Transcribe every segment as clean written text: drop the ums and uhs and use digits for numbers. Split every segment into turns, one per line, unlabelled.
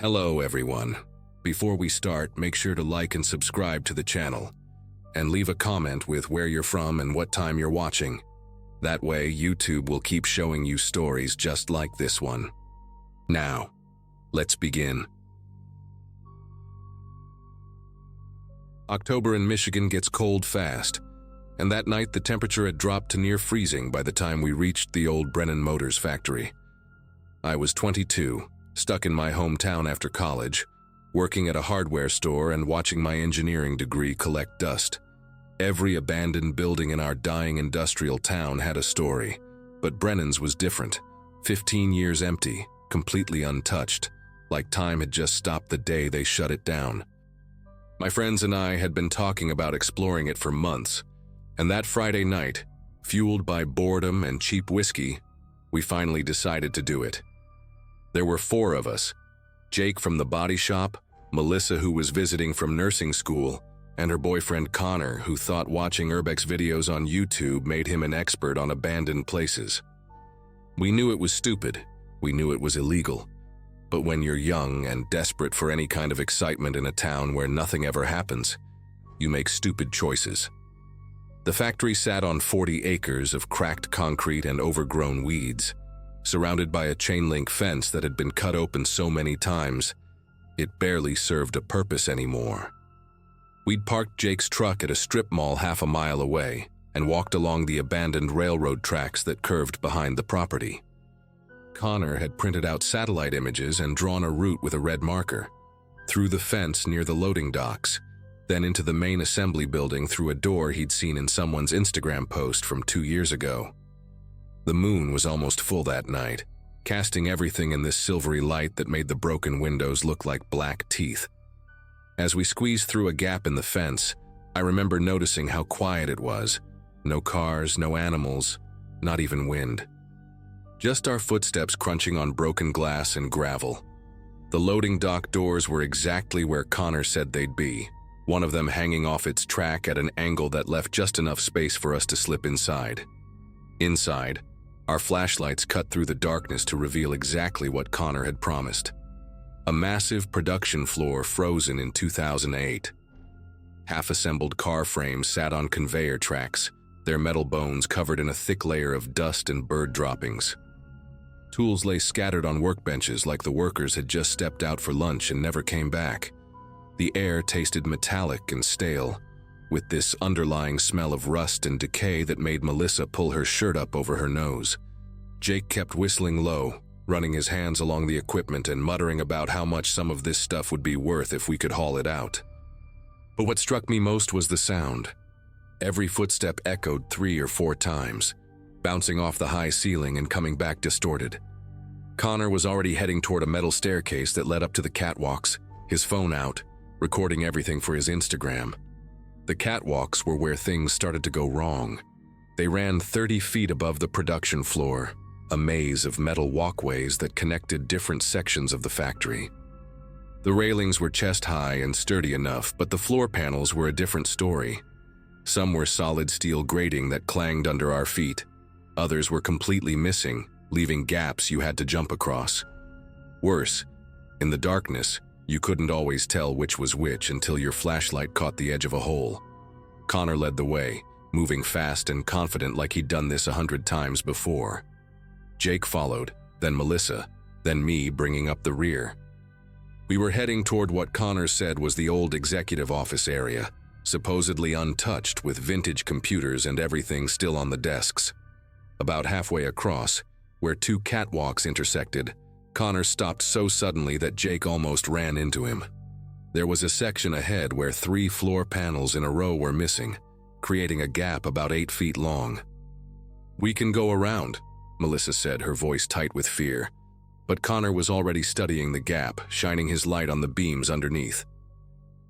Hello everyone. Before we start, make sure to like and subscribe to the channel, and leave a comment with where you're from and what time you're watching. That way, YouTube will keep showing you stories just like this one. Now, let's begin. October in Michigan gets cold fast, and that night the temperature had dropped to near freezing by the time we reached the old Brennan Motors factory. I was 22, stuck in my hometown after college, working at a hardware store and watching my engineering degree collect dust. Every abandoned building in our dying industrial town had a story, but Brennan's was different. 15 years empty, completely untouched, like time had just stopped the day they shut it down. My friends and I had been talking about exploring it for months, and that Friday night, fueled by boredom and cheap whiskey, we finally decided to do it. There were 4 of us: Jake from the body shop, Melissa who was visiting from nursing school, and her boyfriend Connor, who thought watching Urbex videos on YouTube made him an expert on abandoned places. We knew it was stupid, we knew it was illegal, but when you're young and desperate for any kind of excitement in a town where nothing ever happens, you make stupid choices. The factory sat on 40 acres of cracked concrete and overgrown weeds, surrounded by a chain-link fence that had been cut open so many times, it barely served a purpose anymore. We'd parked Jake's truck at a strip mall half a mile away and walked along the abandoned railroad tracks that curved behind the property. Connor had printed out satellite images and drawn a route with a red marker, through the fence near the loading docks, then into the main assembly building through a door he'd seen in someone's Instagram post from 2 years ago. The moon was almost full that night, casting everything in this silvery light that made the broken windows look like black teeth. As we squeezed through a gap in the fence, I remember noticing how quiet it was. No cars, no animals, not even wind. Just our footsteps crunching on broken glass and gravel. The loading dock doors were exactly where Connor said they'd be, one of them hanging off its track at an angle that left just enough space for us to slip inside. Inside, our flashlights cut through the darkness to reveal exactly what Connor had promised. A massive production floor frozen in 2008. Half-assembled car frames sat on conveyor tracks, their metal bones covered in a thick layer of dust and bird droppings. Tools lay scattered on workbenches like the workers had just stepped out for lunch and never came back. The air tasted metallic and stale, with this underlying smell of rust and decay that made Melissa pull her shirt up over her nose. Jake kept whistling low, running his hands along the equipment and muttering about how much some of this stuff would be worth if we could haul it out. But what struck me most was the sound. Every footstep echoed 3 or 4 times, bouncing off the high ceiling and coming back distorted. Connor was already heading toward a metal staircase that led up to the catwalks, his phone out, recording everything for his Instagram. The catwalks were where things started to go wrong. They ran 30 feet above the production floor, a maze of metal walkways that connected different sections of the factory. The railings were chest-high and sturdy enough, but the floor panels were a different story. Some were solid steel grating that clanged under our feet. Others were completely missing, leaving gaps you had to jump across. Worse, in the darkness, you couldn't always tell which was which until your flashlight caught the edge of a hole. Connor led the way, moving fast and confident like he'd done this 100 times before. Jake followed, then Melissa, then me bringing up the rear. We were heading toward what Connor said was the old executive office area, supposedly untouched with vintage computers and everything still on the desks. About halfway across, where 2 catwalks intersected, Connor stopped so suddenly that Jake almost ran into him. There was a section ahead where 3 floor panels in a row were missing, creating a gap about 8 feet long. "We can go around," Melissa said, her voice tight with fear. But Connor was already studying the gap, shining his light on the beams underneath.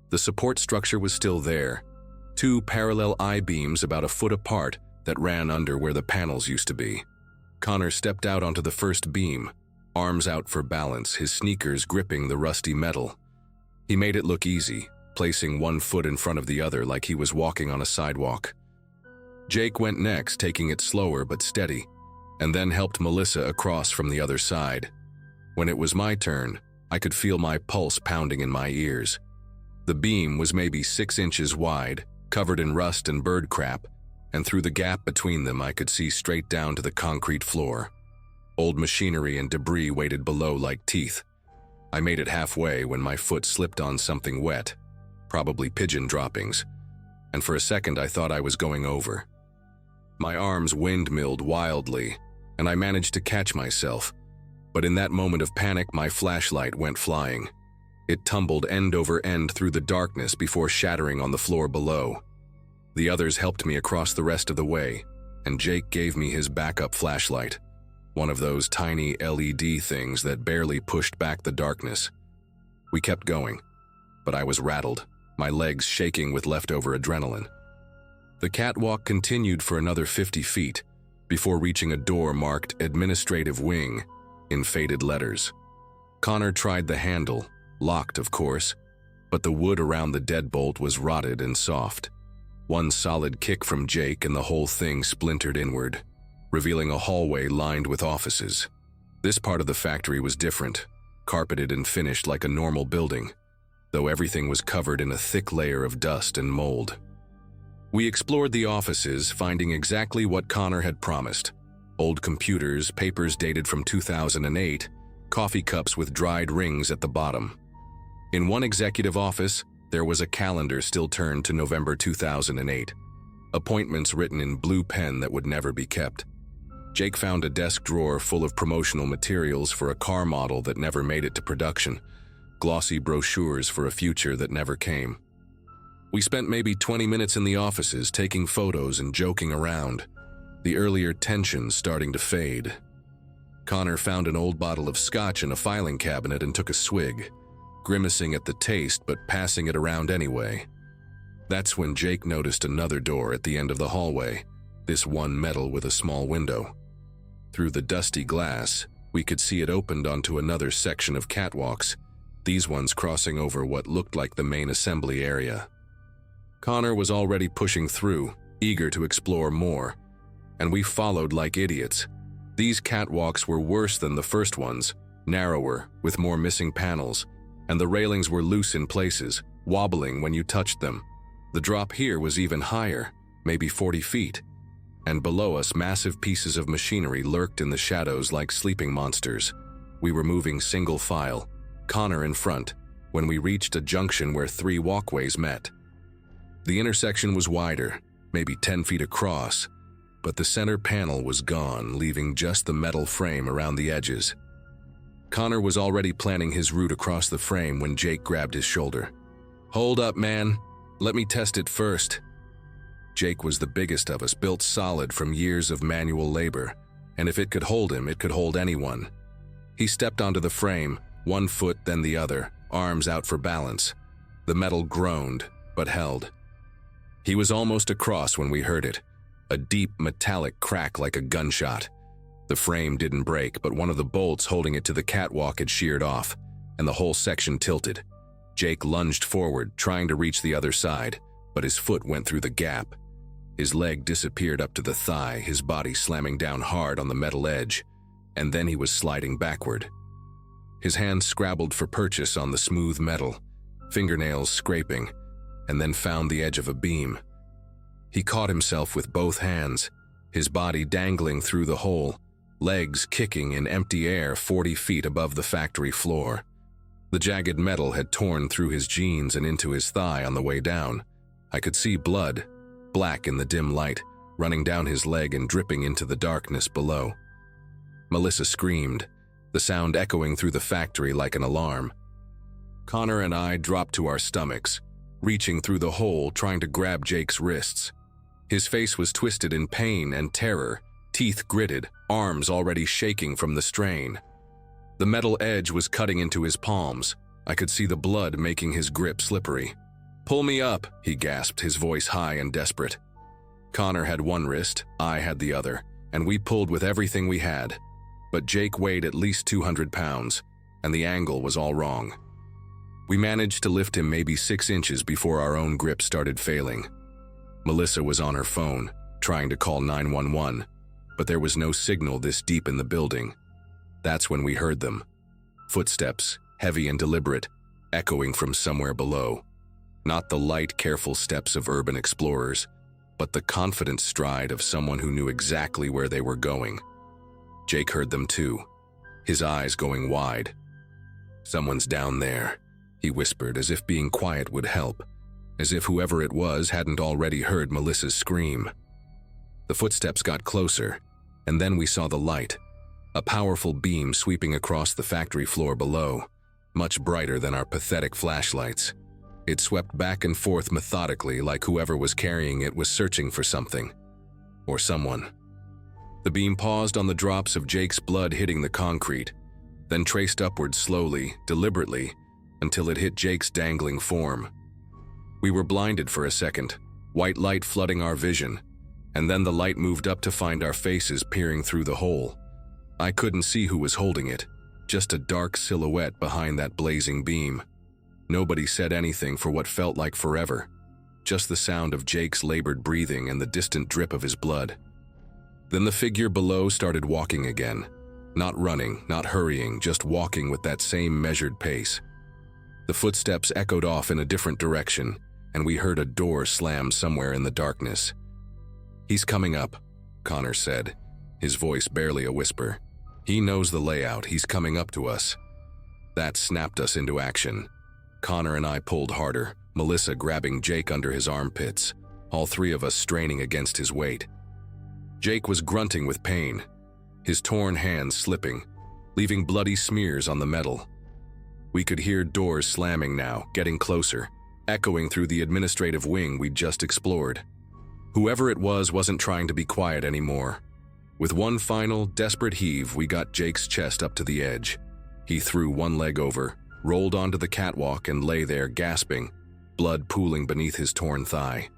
The support structure was still there, 2 parallel I-beams about a foot apart that ran under where the panels used to be. Connor stepped out onto the first beam, arms out for balance, his sneakers gripping the rusty metal. He made it look easy, placing one foot in front of the other like he was walking on a sidewalk. Jake went next, taking it slower but steady, and then helped Melissa across from the other side. When it was my turn, I could feel my pulse pounding in my ears. The beam was maybe 6 inches wide, covered in rust and bird crap, and through the gap between them I could see straight down to the concrete floor. Old machinery and debris waited below like teeth. I made it halfway when my foot slipped on something wet, probably pigeon droppings, and for a second I thought I was going over. My arms windmilled wildly, and I managed to catch myself, but in that moment of panic my flashlight went flying. It tumbled end over end through the darkness before shattering on the floor below. The others helped me across the rest of the way, and Jake gave me his backup flashlight, one of those tiny LED things that barely pushed back the darkness. We kept going, but I was rattled, my legs shaking with leftover adrenaline. The catwalk continued for another 50 feet before reaching a door marked Administrative Wing in faded letters. Connor tried the handle, locked of course, but the wood around the deadbolt was rotted and soft. One solid kick from Jake and the whole thing splintered inward, revealing a hallway lined with offices. This part of the factory was different, carpeted and finished like a normal building, though everything was covered in a thick layer of dust and mold. We explored the offices, finding exactly what Connor had promised: old computers, papers dated from 2008, coffee cups with dried rings at the bottom. In one executive office, there was a calendar still turned to November 2008, appointments written in blue pen that would never be kept. Jake found a desk drawer full of promotional materials for a car model that never made it to production, glossy brochures for a future that never came. We spent maybe 20 minutes in the offices taking photos and joking around, the earlier tension starting to fade. Connor found an old bottle of scotch in a filing cabinet and took a swig, grimacing at the taste but passing it around anyway. That's when Jake noticed another door at the end of the hallway, this one metal with a small window. Through the dusty glass, we could see it opened onto another section of catwalks, these ones crossing over what looked like the main assembly area. Connor was already pushing through, eager to explore more, and we followed like idiots. These catwalks were worse than the first ones, narrower, with more missing panels, and the railings were loose in places, wobbling when you touched them. The drop here was even higher, maybe 40 feet, and below us massive pieces of machinery lurked in the shadows like sleeping monsters. We were moving single file, Connor in front, when we reached a junction where 3 walkways met. The intersection was wider, maybe 10 feet across, but the center panel was gone, leaving just the metal frame around the edges. Connor was already planning his route across the frame when Jake grabbed his shoulder. "Hold up, man. Let me test it first." Jake was the biggest of us, built solid from years of manual labor, and if it could hold him, it could hold anyone. He stepped onto the frame, one foot then the other, arms out for balance. The metal groaned, but held. He was almost across when we heard it, a deep metallic crack like a gunshot. The frame didn't break, but one of the bolts holding it to the catwalk had sheared off, and the whole section tilted. Jake lunged forward, trying to reach the other side, but his foot went through the gap. His leg disappeared up to the thigh, his body slamming down hard on the metal edge, and then he was sliding backward. His hands scrabbled for purchase on the smooth metal, fingernails scraping, and then found the edge of a beam. He caught himself with both hands, his body dangling through the hole, legs kicking in empty air 40 feet above the factory floor. The jagged metal had torn through his jeans and into his thigh on the way down. I could see blood, black in the dim light, running down his leg and dripping into the darkness below. Melissa screamed, the sound echoing through the factory like an alarm. Connor and I dropped to our stomachs, reaching through the hole trying to grab Jake's wrists. His face was twisted in pain and terror, teeth gritted, arms already shaking from the strain. The metal edge was cutting into his palms. I could see the blood making his grip slippery. "Pull me up," he gasped, his voice high and desperate. Connor had one wrist, I had the other, and we pulled with everything we had. But Jake weighed at least 200 pounds, and the angle was all wrong. We managed to lift him maybe 6 inches before our own grip started failing. Melissa was on her phone, trying to call 911, but there was no signal this deep in the building. That's when we heard them. Footsteps, heavy and deliberate, echoing from somewhere below. Not the light, careful steps of urban explorers, but the confident stride of someone who knew exactly where they were going. Jake heard them too, his eyes going wide. "Someone's down there," he whispered, as if being quiet would help, as if whoever it was hadn't already heard Melissa's scream. The footsteps got closer, and then we saw the light, a powerful beam sweeping across the factory floor below, much brighter than our pathetic flashlights. It swept back and forth methodically, like whoever was carrying it was searching for something. Or someone. The beam paused on the drops of Jake's blood hitting the concrete, then traced upward slowly, deliberately, until it hit Jake's dangling form. We were blinded for a second, white light flooding our vision, and then the light moved up to find our faces peering through the hole. I couldn't see who was holding it, just a dark silhouette behind that blazing beam. Nobody said anything for what felt like forever, just the sound of Jake's labored breathing and the distant drip of his blood. Then the figure below started walking again, not running, not hurrying, just walking with that same measured pace. The footsteps echoed off in a different direction, and we heard a door slam somewhere in the darkness. "He's coming up," Connor said, his voice barely a whisper. "He knows the layout, he's coming up to us." That snapped us into action. Connor and I pulled harder, Melissa grabbing Jake under his armpits, all three of us straining against his weight. Jake was grunting with pain, his torn hands slipping, leaving bloody smears on the metal. We could hear doors slamming now, getting closer, echoing through the administrative wing we'd just explored. Whoever it was wasn't trying to be quiet anymore. With one final, desperate heave, we got Jake's chest up to the edge. He threw one leg over, rolled onto the catwalk, and lay there gasping, blood pooling beneath his torn thigh.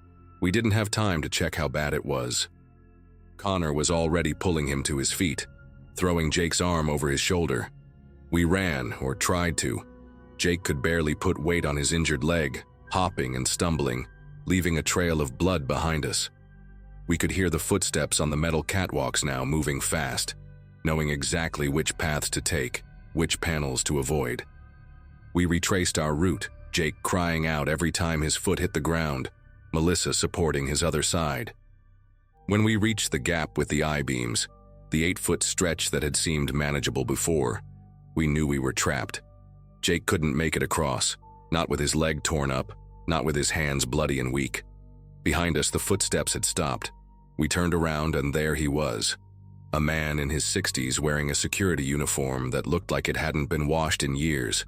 We didn't have time to check how bad it was. Connor was already pulling him to his feet, throwing Jake's arm over his shoulder. We ran, or tried to. Jake could barely put weight on his injured leg, hopping and stumbling, leaving a trail of blood behind us. We could hear the footsteps on the metal catwalks now, moving fast, knowing exactly which paths to take, which panels to avoid. We retraced our route, Jake crying out every time his foot hit the ground, Melissa supporting his other side. When we reached the gap with the I-beams, the 8-foot stretch that had seemed manageable before, we knew we were trapped. Jake couldn't make it across, not with his leg torn up, not with his hands bloody and weak. Behind us, the footsteps had stopped. We turned around, and there he was, a man in his 60s wearing a security uniform that looked like it hadn't been washed in years.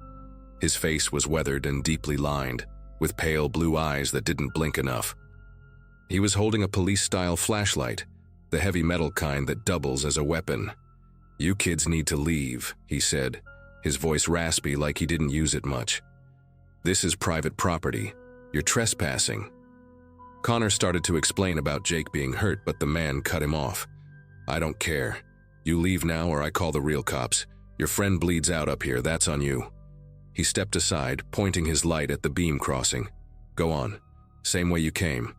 His face was weathered and deeply lined, with pale blue eyes that didn't blink enough. He was holding a police-style flashlight, the heavy metal kind that doubles as a weapon. "You kids need to leave," he said, his voice raspy like he didn't use it much. "This is private property. You're trespassing." Connor started to explain about Jake being hurt, but the man cut him off. "I don't care. You leave now or I call the real cops. Your friend bleeds out up here, that's on you." He stepped aside, pointing his light at the beam crossing. "Go on. Same way you came."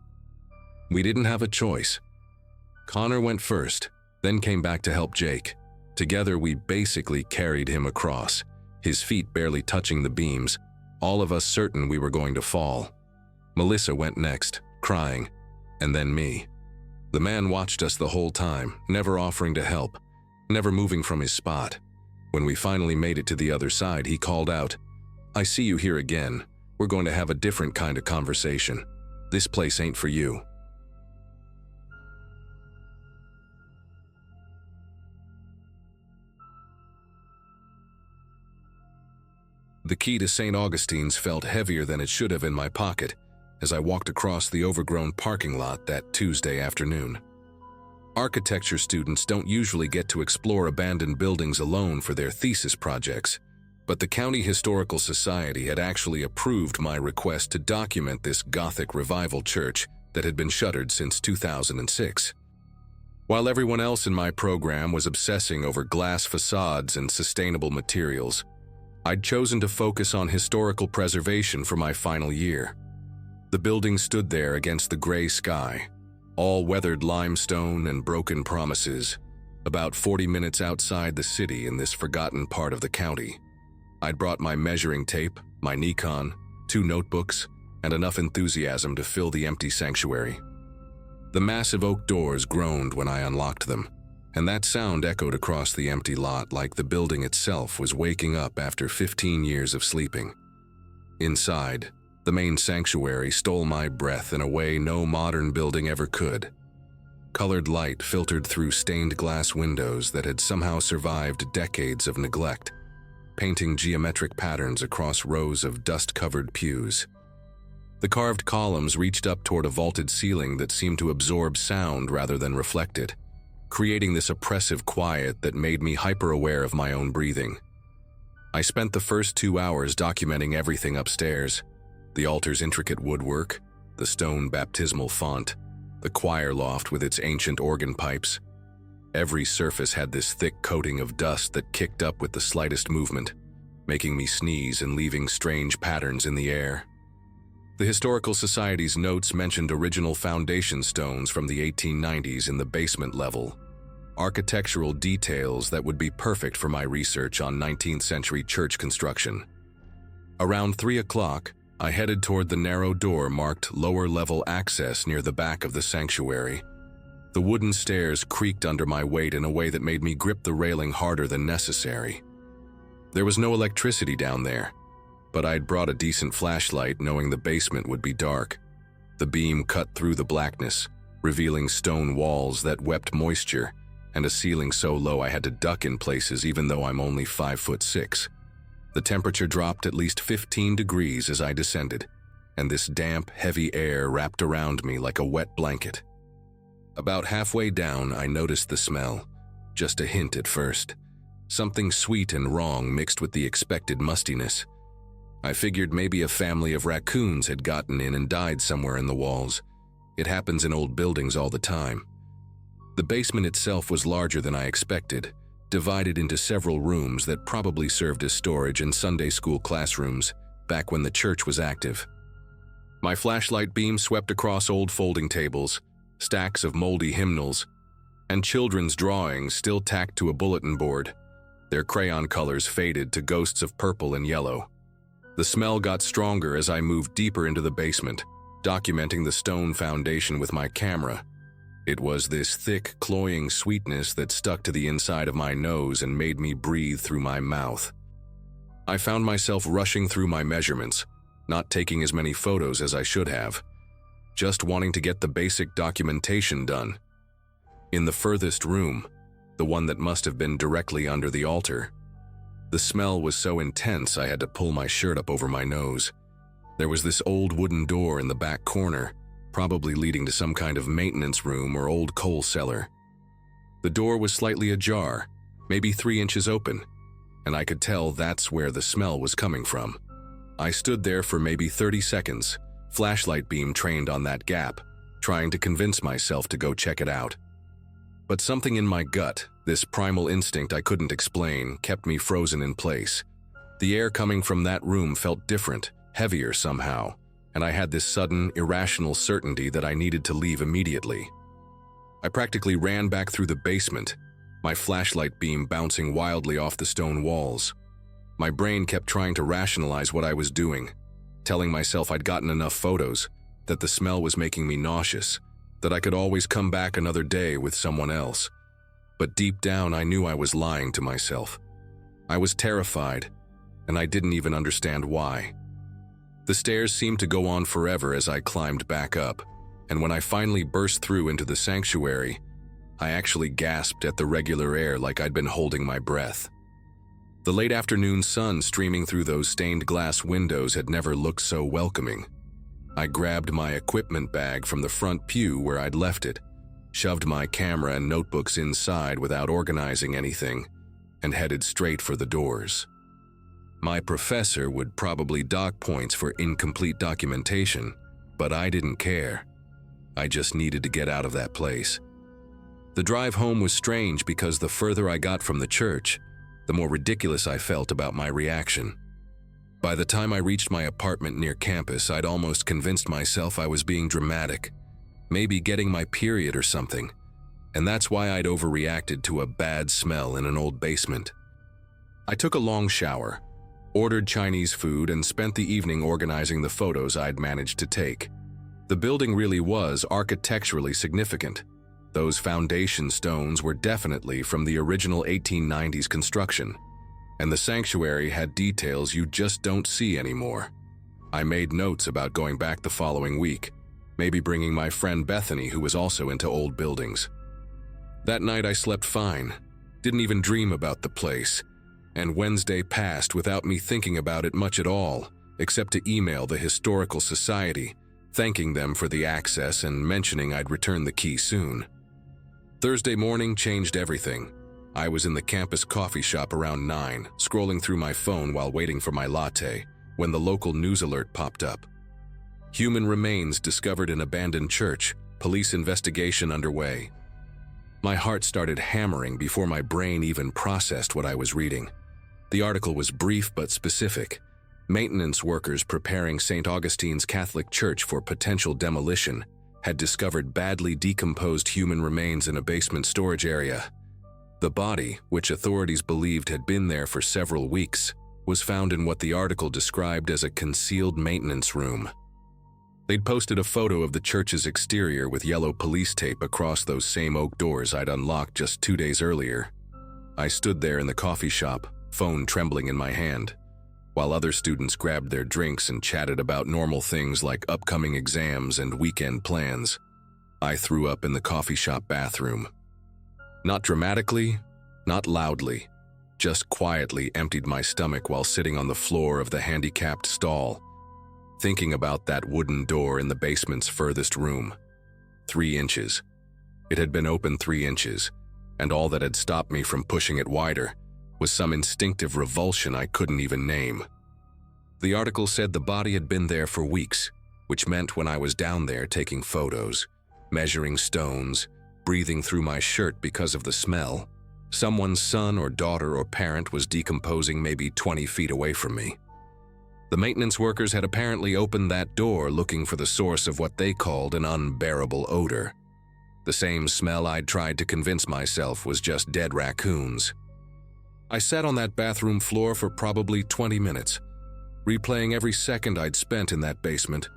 We didn't have a choice. Connor went first, then came back to help Jake. Together we basically carried him across, his feet barely touching the beams, all of us certain we were going to fall. Melissa went next, crying, and then me. The man watched us the whole time, never offering to help, never moving from his spot. When we finally made it to the other side, he called out, "I see you here again. We're going to have a different kind of conversation. This place ain't for you." The key to St. Augustine's felt heavier than it should have in my pocket as I walked across the overgrown parking lot that Tuesday afternoon. Architecture students don't usually get to explore abandoned buildings alone for their thesis projects, but the County Historical Society had actually approved my request to document this Gothic revival church that had been shuttered since 2006. While everyone else in my program was obsessing over glass facades and sustainable materials, I'd chosen to focus on historical preservation for my final year. The building stood there against the gray sky, all weathered limestone and broken promises, about 40 minutes outside the city in this forgotten part of the county. I'd brought my measuring tape, my Nikon, 2 notebooks, and enough enthusiasm to fill the empty sanctuary. The massive oak doors groaned when I unlocked them, and that sound echoed across the empty lot like the building itself was waking up after 15 years of sleeping. Inside, the main sanctuary stole my breath in a way no modern building ever could. Colored light filtered through stained glass windows that had somehow survived decades of neglect, painting geometric patterns across rows of dust-covered pews. The carved columns reached up toward a vaulted ceiling that seemed to absorb sound rather than reflect it, creating this oppressive quiet that made me hyper-aware of my own breathing. I spent the first 2 hours documenting everything upstairs: the altar's intricate woodwork, the stone baptismal font, the choir loft with its ancient organ pipes. Every surface had this thick coating of dust that kicked up with the slightest movement, making me sneeze and leaving strange patterns in the air. The Historical Society's notes mentioned original foundation stones from the 1890s in the basement level, architectural details that would be perfect for my research on 19th century church construction. Around 3 o'clock, I headed toward the narrow door marked lower-level access near the back of the sanctuary. The wooden stairs creaked under my weight in a way that made me grip the railing harder than necessary. There was no electricity down there, but I'd brought a decent flashlight knowing the basement would be dark. The beam cut through the blackness, revealing stone walls that wept moisture and a ceiling so low I had to duck in places even though I'm only 5'6". The temperature dropped at least 15 degrees as I descended, and this damp, heavy air wrapped around me like a wet blanket. About halfway down, I noticed the smell, just a hint at first. Something sweet and wrong mixed with the expected mustiness. I figured maybe a family of raccoons had gotten in and died somewhere in the walls. It happens in old buildings all the time. The basement itself was larger than I expected, divided into several rooms that probably served as storage and Sunday school classrooms back when the church was active. My flashlight beam swept across old folding tables, stacks of moldy hymnals, and children's drawings still tacked to a bulletin board. Their crayon colors faded to ghosts of purple and yellow. The smell got stronger as I moved deeper into the basement, documenting the stone foundation with my camera. It was this thick, cloying sweetness that stuck to the inside of my nose and made me breathe through my mouth. I found myself rushing through my measurements, not taking as many photos as I should have, just wanting to get the basic documentation done. In the furthest room, the one that must have been directly under the altar, the smell was so intense I had to pull my shirt up over my nose. There was this old wooden door in the back corner, probably leading to some kind of maintenance room or old coal cellar. The door was slightly ajar, maybe 3 inches open, and I could tell that's where the smell was coming from. I stood there for maybe 30 seconds, flashlight beam trained on that gap, trying to convince myself to go check it out. But something in my gut, this primal instinct I couldn't explain, kept me frozen in place. The air coming from that room felt different, heavier somehow, and I had this sudden, irrational certainty that I needed to leave immediately. I practically ran back through the basement, my flashlight beam bouncing wildly off the stone walls. My brain kept trying to rationalize what I was doing, telling myself I'd gotten enough photos, that the smell was making me nauseous, that I could always come back another day with someone else. But deep down, I knew I was lying to myself. I was terrified, and I didn't even understand why. The stairs seemed to go on forever as I climbed back up, and when I finally burst through into the sanctuary, I actually gasped at the regular air like I'd been holding my breath. The late afternoon sun streaming through those stained glass windows had never looked so welcoming. I grabbed my equipment bag from the front pew where I'd left it, shoved my camera and notebooks inside without organizing anything, and headed straight for the doors. My professor would probably dock points for incomplete documentation, but I didn't care. I just needed to get out of that place. The drive home was strange because the further I got from the church, the more ridiculous I felt about my reaction. By the time I reached my apartment near campus, I'd almost convinced myself I was being dramatic, maybe getting my period or something, and that's why I'd overreacted to a bad smell in an old basement. I took a long shower, ordered Chinese food, and spent the evening organizing the photos I'd managed to take. The building really was architecturally significant. Those foundation stones were definitely from the original 1890s construction, and the sanctuary had details you just don't see anymore. I made notes about going back the following week, maybe bringing my friend Bethany, who was also into old buildings. That night I slept fine, didn't even dream about the place, and Wednesday passed without me thinking about it much at all, except to email the Historical Society, thanking them for the access and mentioning I'd return the key soon. Thursday morning changed everything. I was in the campus coffee shop around 9, scrolling through my phone while waiting for my latte, when the local news alert popped up. Human remains discovered in abandoned church, police investigation underway. My heart started hammering before my brain even processed what I was reading. The article was brief but specific. Maintenance workers preparing St. Augustine's Catholic Church for potential demolition had discovered badly decomposed human remains in a basement storage area. The body, which authorities believed had been there for several weeks, was found in what the article described as a concealed maintenance room. They'd posted a photo of the church's exterior with yellow police tape across those same oak doors I'd unlocked just 2 days earlier. I stood there in the coffee shop, phone trembling in my hand, while other students grabbed their drinks and chatted about normal things like upcoming exams and weekend plans. I threw up in the coffee shop bathroom. Not dramatically, not loudly, just quietly emptied my stomach while sitting on the floor of the handicapped stall, thinking about that wooden door in the basement's furthest room. 3 inches. It had been open 3 inches, and all that had stopped me from pushing it wider was some instinctive revulsion I couldn't even name. The article said the body had been there for weeks, which meant when I was down there taking photos, measuring stones, breathing through my shirt because of the smell, someone's son or daughter or parent was decomposing maybe 20 feet away from me. The maintenance workers had apparently opened that door looking for the source of what they called an unbearable odor. The same smell I'd tried to convince myself was just dead raccoons. I sat on that bathroom floor for probably 20 minutes, replaying every second I'd spent in that basement,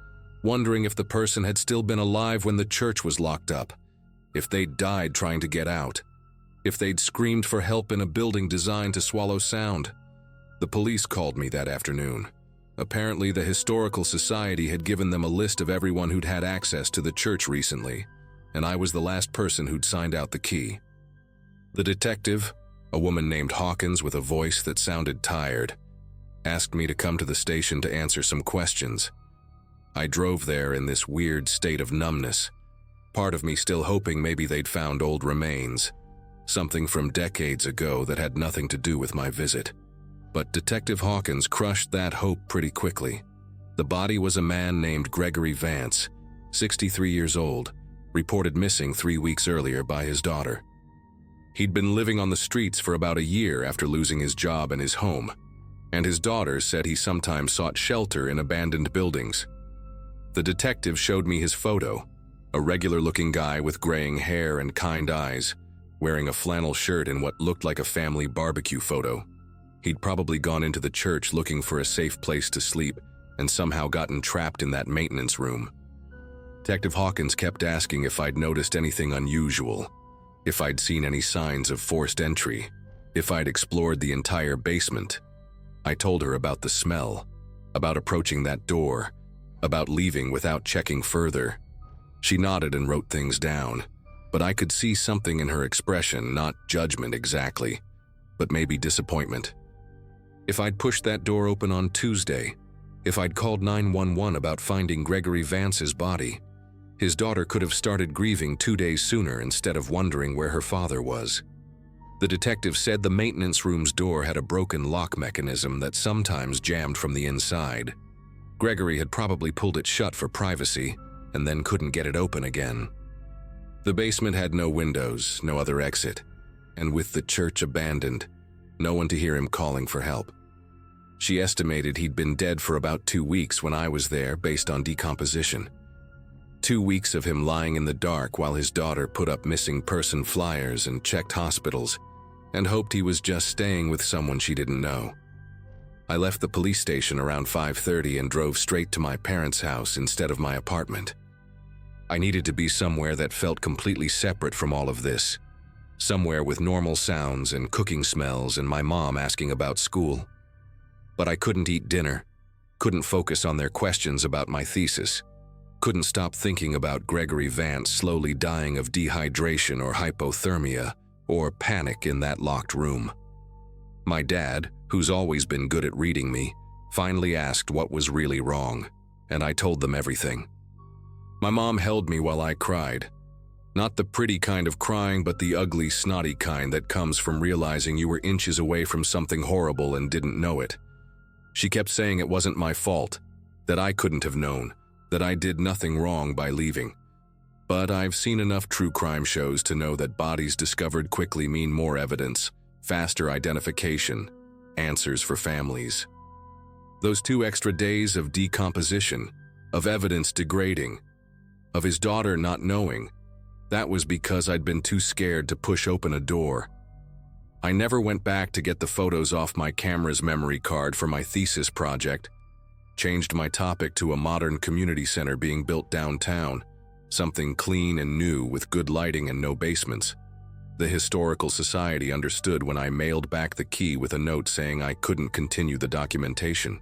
wondering if the person had still been alive when the church was locked up, if they'd died trying to get out, if they'd screamed for help in a building designed to swallow sound. The police called me that afternoon. Apparently, the Historical Society had given them a list of everyone who'd had access to the church recently, and I was the last person who'd signed out the key. The detective, a woman named Hawkins with a voice that sounded tired, asked me to come to the station to answer some questions. I drove there in this weird state of numbness, part of me still hoping maybe they'd found old remains, something from decades ago that had nothing to do with my visit. But Detective Hawkins crushed that hope pretty quickly. The body was a man named Gregory Vance, 63 years old, reported missing 3 weeks earlier by his daughter. He'd been living on the streets for about a year after losing his job and his home, and his daughter said he sometimes sought shelter in abandoned buildings. The detective showed me his photo, a regular-looking guy with graying hair and kind eyes, wearing a flannel shirt in what looked like a family barbecue photo. He'd probably gone into the church looking for a safe place to sleep and somehow gotten trapped in that maintenance room. Detective Hawkins kept asking if I'd noticed anything unusual, if I'd seen any signs of forced entry, if I'd explored the entire basement. I told her about the smell, about approaching that door, about leaving without checking further. She nodded and wrote things down, but I could see something in her expression, not judgment exactly, but maybe disappointment. If I'd pushed that door open on Tuesday, if I'd called 911 about finding Gregory Vance's body, his daughter could have started grieving 2 days sooner instead of wondering where her father was. The detective said the maintenance room's door had a broken lock mechanism that sometimes jammed from the inside. Gregory had probably pulled it shut for privacy and then couldn't get it open again. The basement had no windows, no other exit, and with the church abandoned, no one to hear him calling for help. She estimated he'd been dead for about 2 weeks when I was there based on decomposition. 2 weeks of him lying in the dark while his daughter put up missing person flyers and checked hospitals and hoped he was just staying with someone she didn't know. I left the police station around 5:30 and drove straight to my parents' house instead of my apartment. I needed to be somewhere that felt completely separate from all of this. Somewhere with normal sounds and cooking smells and my mom asking about school. But I couldn't eat dinner, couldn't focus on their questions about my thesis, couldn't stop thinking about Gregory Vance slowly dying of dehydration or hypothermia or panic in that locked room. My dad, who's always been good at reading me, finally asked what was really wrong, and I told them everything. My mom held me while I cried. Not the pretty kind of crying, but the ugly, snotty kind that comes from realizing you were inches away from something horrible and didn't know it. She kept saying it wasn't my fault, that I couldn't have known, that I did nothing wrong by leaving. But I've seen enough true crime shows to know that bodies discovered quickly mean more evidence, faster identification, answers for families. Those 2 extra days of decomposition, of evidence degrading, of his daughter not knowing, that was because I'd been too scared to push open a door. I never went back to get the photos off my camera's memory card for my thesis project, changed my topic to a modern community center being built downtown, something clean and new with good lighting and no basements. The Historical Society understood when I mailed back the key with a note saying I couldn't continue the documentation.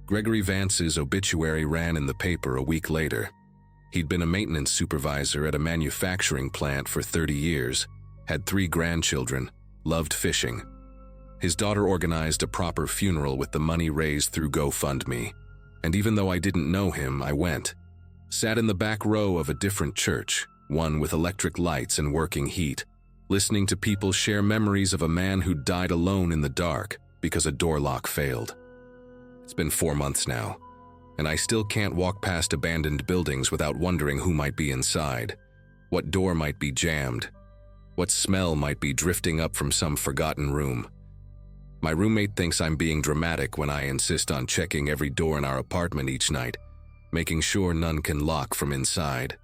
Gregory Vance's obituary ran in the paper a week later. He'd been a maintenance supervisor at a manufacturing plant for 30 years, had 3 grandchildren, loved fishing. His daughter organized a proper funeral with the money raised through GoFundMe, and even though I didn't know him, I went. Sat in the back row of a different church, one with electric lights and working heat, listening to people share memories of a man who died alone in the dark because a door lock failed. It's been 4 months now, and I still can't walk past abandoned buildings without wondering who might be inside, what door might be jammed, what smell might be drifting up from some forgotten room. My roommate thinks I'm being dramatic when I insist on checking every door in our apartment each night, making sure none can lock from inside.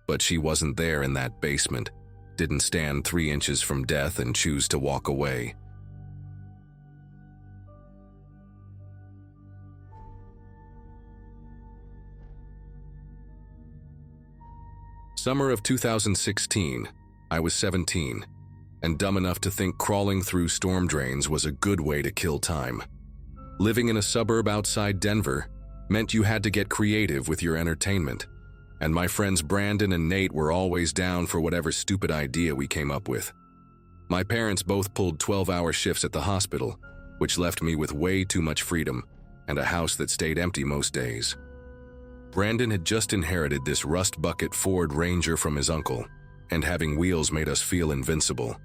But she wasn't there in that basement, didn't stand 3 inches from death and choose to walk away. Summer of 2016, I was 17, and dumb enough to think crawling through storm drains was a good way to kill time. Living in a suburb outside Denver meant you had to get creative with your entertainment, and my friends Brandon and Nate were always down for whatever stupid idea we came up with. My parents both pulled 12-hour shifts at the hospital, which left me with way too much freedom and a house that stayed empty most days. Brandon had just inherited this rust-bucket Ford Ranger from his uncle, and having wheels made us feel invincible,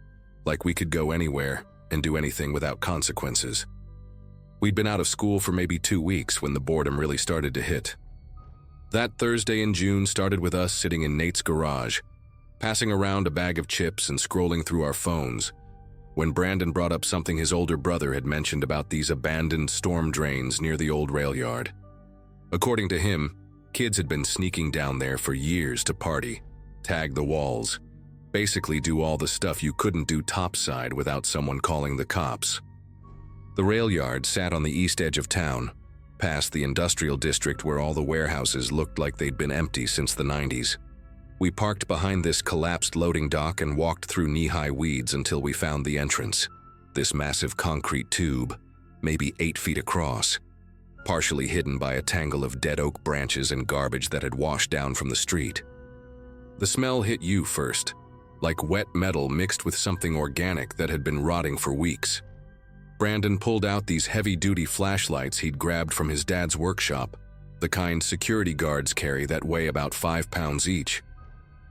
like we could go anywhere and do anything without consequences. We'd been out of school for maybe 2 weeks when the boredom really started to hit. That Thursday in June started with us sitting in Nate's garage, passing around a bag of chips and scrolling through our phones, when Brandon brought up something his older brother had mentioned about these abandoned storm drains near the old rail yard. According to him, kids had been sneaking down there for years to party, tag the walls, basically do all the stuff you couldn't do topside without someone calling the cops. The rail yard sat on the east edge of town, past the industrial district where all the warehouses looked like they'd been empty since the 90s. We parked behind this collapsed loading dock and walked through knee-high weeds until we found the entrance, this massive concrete tube, maybe 8 feet across, partially hidden by a tangle of dead oak branches and garbage that had washed down from the street. The smell hit you first, like wet metal mixed with something organic that had been rotting for weeks. Brandon pulled out these heavy-duty flashlights he'd grabbed from his dad's workshop, the kind security guards carry that weigh about 5 pounds each.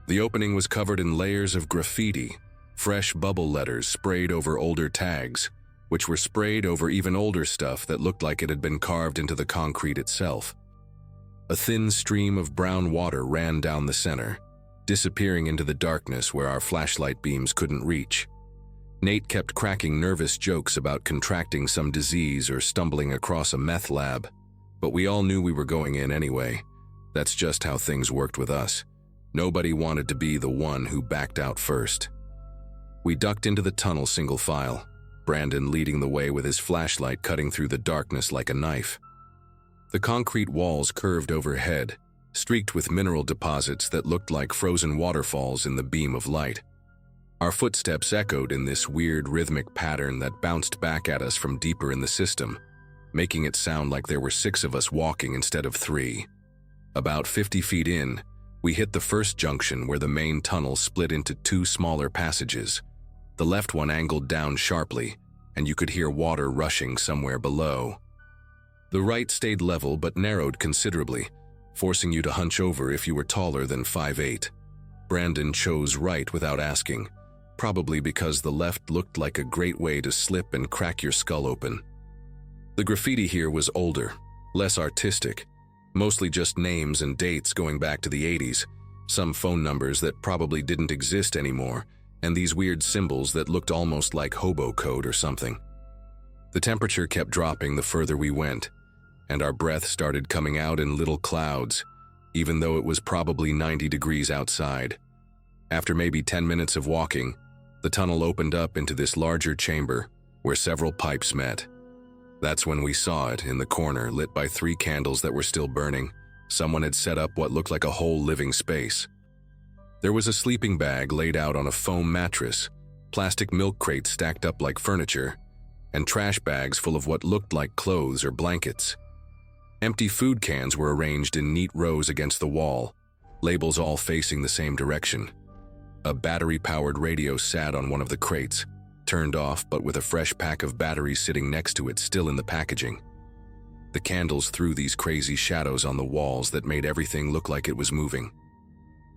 The opening was covered in layers of graffiti, fresh bubble letters sprayed over older tags, which were sprayed over even older stuff that looked like it had been carved into the concrete itself. A thin stream of brown water ran down the center, disappearing into the darkness where our flashlight beams couldn't reach. Nate kept cracking nervous jokes about contracting some disease or stumbling across a meth lab, but we all knew we were going in anyway. That's just how things worked with us. Nobody wanted to be the one who backed out first. We ducked into the tunnel single file, Brandon leading the way with his flashlight cutting through the darkness like a knife. The concrete walls curved overhead, streaked with mineral deposits that looked like frozen waterfalls in the beam of light. Our footsteps echoed in this weird rhythmic pattern that bounced back at us from deeper in the system, making it sound like there were 6 of us walking instead of 3. About 50 feet in, we hit the first junction where the main tunnel split into 2 smaller passages. The left one angled down sharply, and you could hear water rushing somewhere below. The right stayed level but narrowed considerably, forcing you to hunch over if you were taller than 5'8". Brandon chose right without asking, probably because the left looked like a great way to slip and crack your skull open. The graffiti here was older, less artistic, mostly just names and dates going back to the 80s, some phone numbers that probably didn't exist anymore, and these weird symbols that looked almost like hobo code or something. The temperature kept dropping the further we went, and our breath started coming out in little clouds, even though it was probably 90 degrees outside. After maybe 10 minutes of walking, the tunnel opened up into this larger chamber where several pipes met. That's when we saw it in the corner, lit by 3 candles that were still burning. Someone had set up what looked like a whole living space. There was a sleeping bag laid out on a foam mattress, plastic milk crates stacked up like furniture, and trash bags full of what looked like clothes or blankets. Empty food cans were arranged in neat rows against the wall, labels all facing the same direction. A battery-powered radio sat on one of the crates, turned off but with a fresh pack of batteries sitting next to it still in the packaging. The candles threw these crazy shadows on the walls that made everything look like it was moving.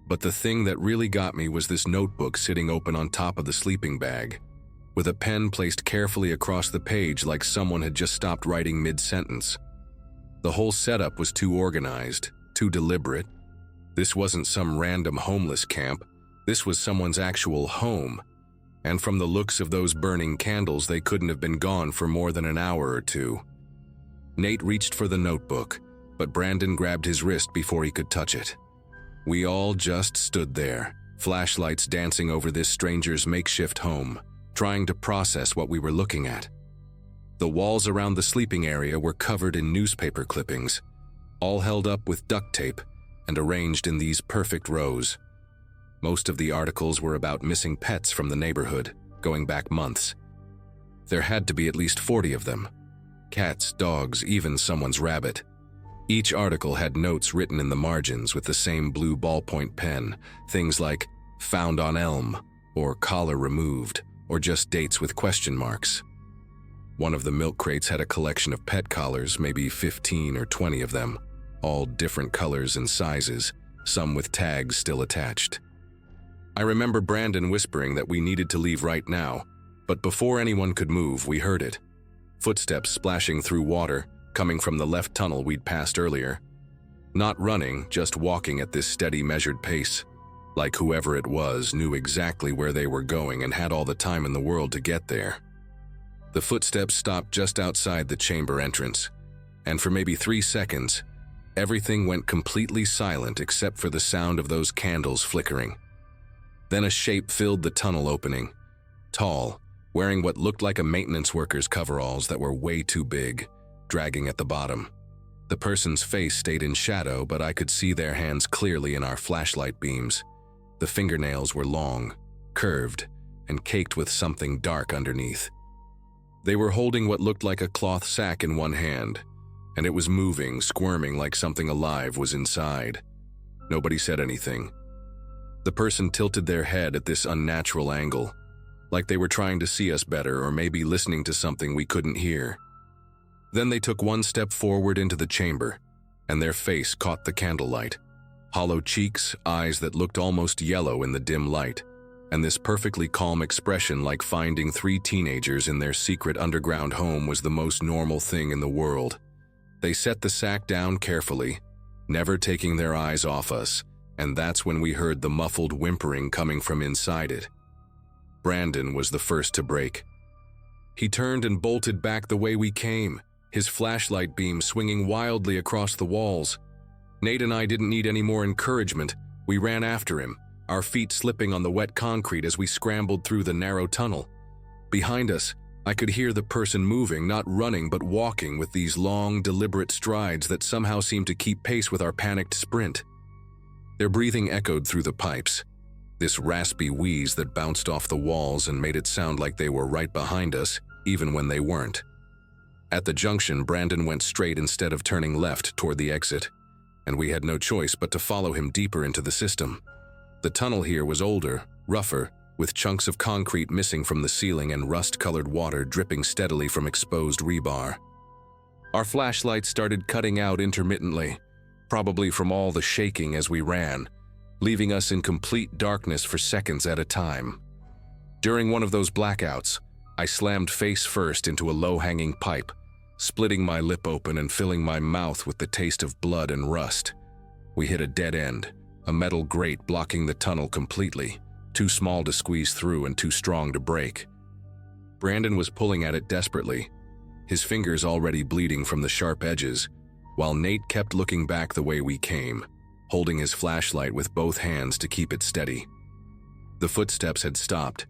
But the thing that really got me was this notebook sitting open on top of the sleeping bag, with a pen placed carefully across the page like someone had just stopped writing mid-sentence. The whole setup was too organized, too deliberate. This wasn't some random homeless camp. This was someone's actual home. And from the looks of those burning candles, they couldn't have been gone for more than an hour or 2. Nate reached for the notebook, but Brandon grabbed his wrist before he could touch it. We all just stood there, flashlights dancing over this stranger's makeshift home, trying to process what we were looking at. The walls around the sleeping area were covered in newspaper clippings, all held up with duct tape and arranged in these perfect rows. Most of the articles were about missing pets from the neighborhood, going back months. There had to be at least 40 of them. Cats, dogs, even someone's rabbit. Each article had notes written in the margins with the same blue ballpoint pen, things like "found on elm," or "collar removed," or just dates with question marks. One of the milk crates had a collection of pet collars, maybe 15 or 20 of them, all different colors and sizes, some with tags still attached. I remember Brandon whispering that we needed to leave right now, but before anyone could move, we heard it. Footsteps splashing through water, coming from the left tunnel we'd passed earlier. Not running, just walking at this steady, measured pace, like whoever it was knew exactly where they were going and had all the time in the world to get there. The footsteps stopped just outside the chamber entrance, and for maybe 3 seconds, everything went completely silent except for the sound of those candles flickering. Then a shape filled the tunnel opening, tall, wearing what looked like a maintenance worker's coveralls that were way too big, dragging at the bottom. The person's face stayed in shadow, but I could see their hands clearly in our flashlight beams. The fingernails were long, curved, and caked with something dark underneath. They were holding what looked like a cloth sack in one hand, and it was moving, squirming like something alive was inside. Nobody said anything. The person tilted their head at this unnatural angle, like they were trying to see us better or maybe listening to something we couldn't hear. Then they took one step forward into the chamber, and their face caught the candlelight. Hollow cheeks, eyes that looked almost yellow in the dim light, and this perfectly calm expression like finding 3 teenagers in their secret underground home was the most normal thing in the world. They set the sack down carefully, never taking their eyes off us, and that's when we heard the muffled whimpering coming from inside it. Brandon was the first to break. He turned and bolted back the way we came, his flashlight beam swinging wildly across the walls. Nate and I didn't need any more encouragement. We ran after him, our feet slipping on the wet concrete as we scrambled through the narrow tunnel. Behind us, I could hear the person moving, not running but walking with these long, deliberate strides that somehow seemed to keep pace with our panicked sprint. Their breathing echoed through the pipes, this raspy wheeze that bounced off the walls and made it sound like they were right behind us, even when they weren't. At the junction, Brandon went straight instead of turning left toward the exit, and we had no choice but to follow him deeper into the system. The tunnel here was older, rougher, with chunks of concrete missing from the ceiling and rust-colored water dripping steadily from exposed rebar. Our flashlights started cutting out intermittently, probably from all the shaking as we ran, leaving us in complete darkness for seconds at a time. During one of those blackouts, I slammed face first into a low-hanging pipe, splitting my lip open and filling my mouth with the taste of blood and rust. We hit a dead end, a metal grate blocking the tunnel completely, too small to squeeze through and too strong to break. Brandon was pulling at it desperately, his fingers already bleeding from the sharp edges, while Nate kept looking back the way we came, holding his flashlight with both hands to keep it steady. The footsteps had stopped,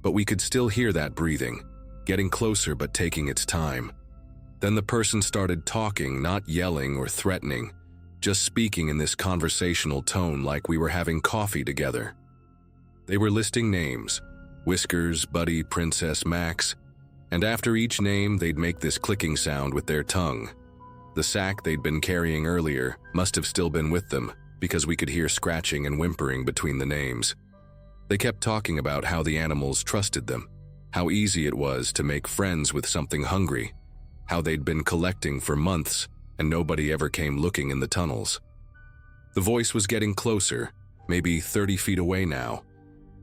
but we could still hear that breathing, getting closer but taking its time. Then the person started talking, not yelling or threatening, just speaking in this conversational tone like we were having coffee together. They were listing names: Whiskers, Buddy, Princess, Max, and after each name they'd make this clicking sound with their tongue. The sack they'd been carrying earlier must have still been with them, because we could hear scratching and whimpering between the names. They kept talking about how the animals trusted them, how easy it was to make friends with something hungry, how they'd been collecting for months and nobody ever came looking in the tunnels. The voice was getting closer, maybe 30 feet away now,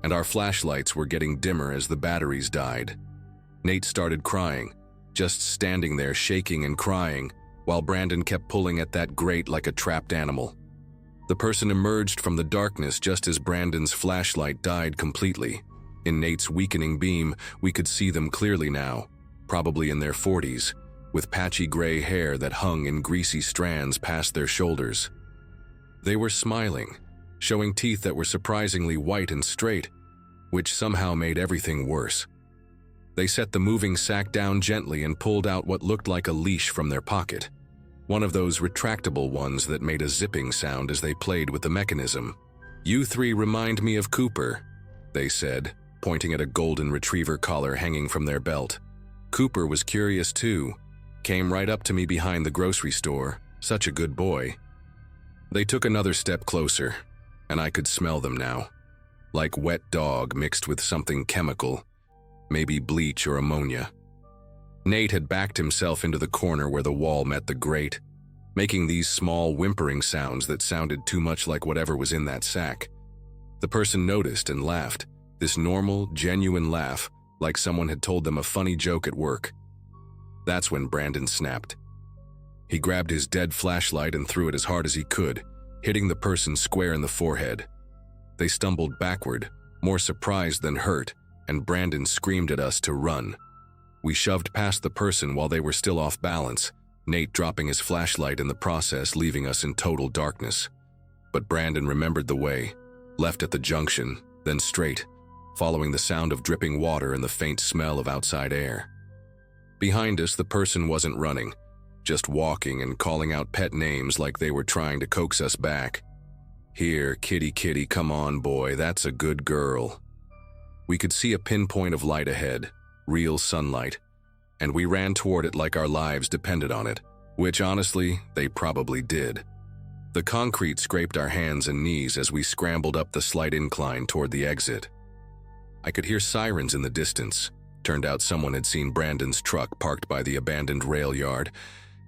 and our flashlights were getting dimmer as the batteries died. Nate started crying, just standing there shaking and crying, while Brandon kept pulling at that grate like a trapped animal. The person emerged from the darkness just as Brandon's flashlight died completely. In Nate's weakening beam, we could see them clearly now, probably in their 40s, with patchy gray hair that hung in greasy strands past their shoulders. They were smiling, showing teeth that were surprisingly white and straight, which somehow made everything worse. They set the moving sack down gently and pulled out what looked like a leash from their pocket, one of those retractable ones that made a zipping sound as they played with the mechanism. "You three remind me of Cooper," they said, pointing at a golden retriever collar hanging from their belt. Cooper was curious too, came right up to me behind the grocery store, such a good boy. They took another step closer, and I could smell them now, like wet dog mixed with something chemical, maybe bleach or ammonia. Nate had backed himself into the corner where the wall met the grate, making these small whimpering sounds that sounded too much like whatever was in that sack. The person noticed and laughed, this normal, genuine laugh, like someone had told them a funny joke at work. That's when Brandon snapped. He grabbed his dead flashlight and threw it as hard as he could, hitting the person square in the forehead. They stumbled backward, more surprised than hurt, and Brandon screamed at us to run. We shoved past the person while they were still off balance, Nate dropping his flashlight in the process, leaving us in total darkness. But Brandon remembered the way, left at the junction, then straight, following the sound of dripping water and the faint smell of outside air. Behind us, the person wasn't running, just walking and calling out pet names like they were trying to coax us back. "Here, kitty kitty, come on boy, that's a good girl." We could see a pinpoint of light ahead, real sunlight, and we ran toward it like our lives depended on it, which honestly, they probably did. The concrete scraped our hands and knees as we scrambled up the slight incline toward the exit. I could hear sirens in the distance. Turned out someone had seen Brandon's truck parked by the abandoned rail yard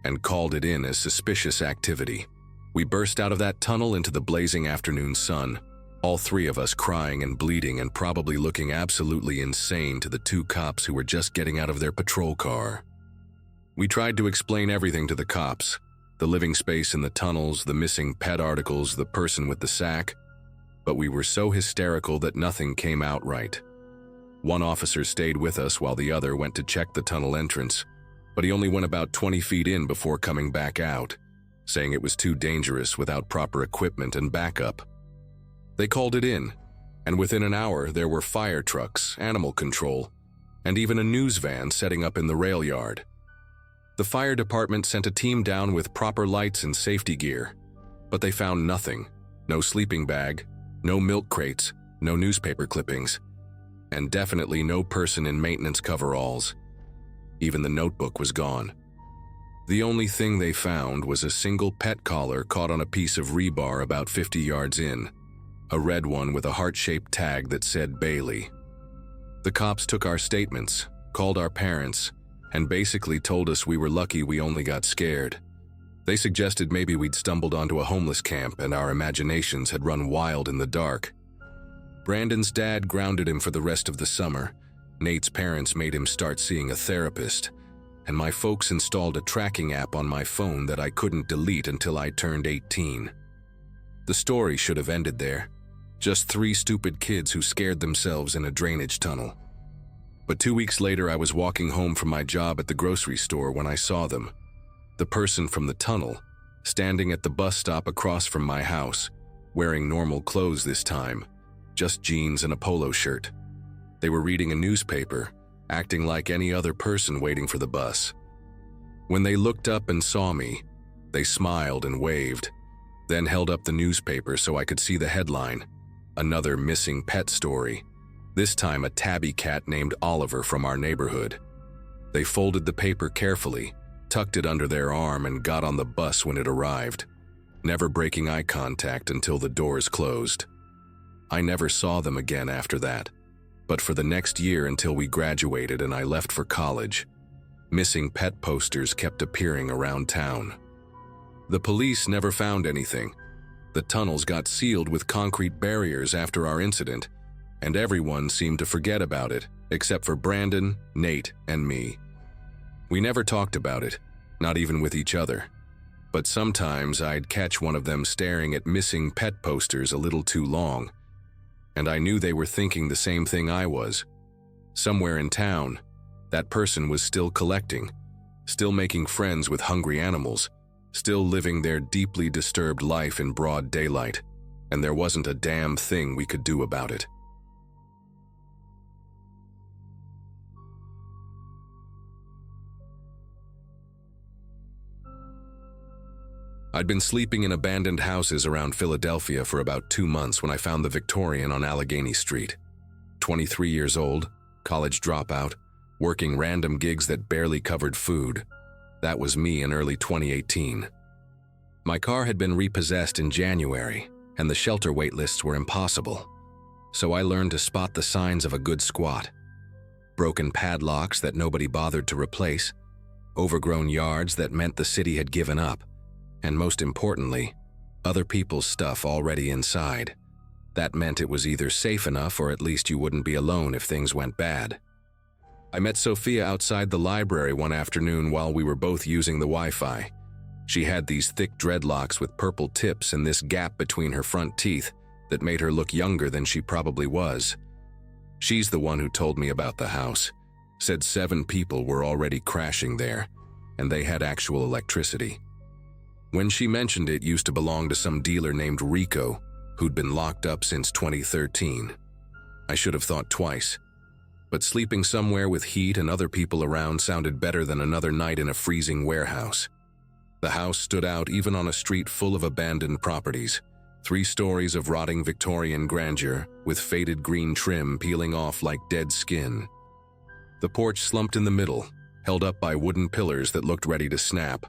and called it in as suspicious activity. We burst out of that tunnel into the blazing afternoon sun, all three of us crying and bleeding and probably looking absolutely insane to the two cops who were just getting out of their patrol car. We tried to explain everything to the cops, the living space in the tunnels, the missing pet articles, the person with the sack, but we were so hysterical that nothing came out right. One officer stayed with us while the other went to check the tunnel entrance, but he only went about 20 feet in before coming back out, saying it was too dangerous without proper equipment and backup. They called it in, and within an hour there were fire trucks, animal control, and even a news van setting up in the rail yard. The fire department sent a team down with proper lights and safety gear, but they found nothing. No sleeping bag, no milk crates, no newspaper clippings, and definitely no person in maintenance coveralls. Even the notebook was gone. The only thing they found was a single pet collar caught on a piece of rebar about 50 yards in, a red one with a heart-shaped tag that said Bailey. The cops took our statements, called our parents, and basically told us we were lucky we only got scared. They suggested maybe we'd stumbled onto a homeless camp and our imaginations had run wild in the dark. Brandon's dad grounded him for the rest of the summer. Nate's parents made him start seeing a therapist, and my folks installed a tracking app on my phone that I couldn't delete until I turned 18. The story should have ended there. Just 3 stupid kids who scared themselves in a drainage tunnel. But 2 weeks later, I was walking home from my job at the grocery store when I saw them. The person from the tunnel, standing at the bus stop across from my house, wearing normal clothes this time, just jeans and a polo shirt. They were reading a newspaper, acting like any other person waiting for the bus. When they looked up and saw me, they smiled and waved, then held up the newspaper so I could see the headline, another missing pet story, this time a tabby cat named Oliver from our neighborhood. They folded the paper carefully, tucked it under their arm, and got on the bus when it arrived, never breaking eye contact until the doors closed. I never saw them again after that, but for the next year until we graduated and I left for college, missing pet posters kept appearing around town. The police never found anything. The tunnels got sealed with concrete barriers after our incident, and everyone seemed to forget about it, except for Brandon, Nate, and me. We never talked about it, not even with each other. But sometimes I'd catch one of them staring at missing pet posters a little too long, and I knew they were thinking the same thing I was. Somewhere in town, that person was still collecting, still making friends with hungry animals, still living their deeply disturbed life in broad daylight, and there wasn't a damn thing we could do about it. I'd been sleeping in abandoned houses around Philadelphia for about 2 months when I found the Victorian on Allegheny Street. 23 years old, college dropout, working random gigs that barely covered food. That was me in early 2018. My car had been repossessed in January, and the shelter wait lists were impossible. So I learned to spot the signs of a good squat. Broken padlocks that nobody bothered to replace, overgrown yards that meant the city had given up, and most importantly, other people's stuff already inside. That meant it was either safe enough or at least you wouldn't be alone if things went bad. I met Sophia outside the library one afternoon while we were both using the Wi-Fi. She had these thick dreadlocks with purple tips and this gap between her front teeth that made her look younger than she probably was. She's the one who told me about the house, said 7 people were already crashing there, and they had actual electricity. When she mentioned it used to belong to some dealer named Rico, who'd been locked up since 2013. I should have thought twice. But sleeping somewhere with heat and other people around sounded better than another night in a freezing warehouse. The house stood out even on a street full of abandoned properties, 3 stories of rotting Victorian grandeur with faded green trim peeling off like dead skin. The porch slumped in the middle, held up by wooden pillars that looked ready to snap,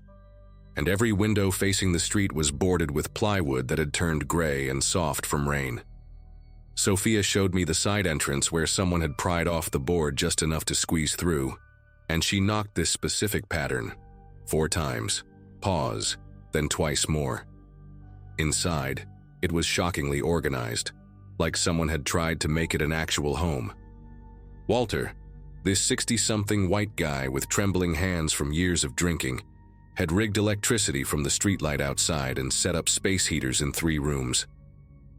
and every window facing the street was boarded with plywood that had turned gray and soft from rain. Sophia showed me the side entrance where someone had pried off the board just enough to squeeze through, and she knocked this specific pattern 4 times, pause, then twice more. Inside, it was shockingly organized, like someone had tried to make it an actual home. Walter, this 60-something white guy with trembling hands from years of drinking, had rigged electricity from the streetlight outside and set up space heaters in 3 rooms.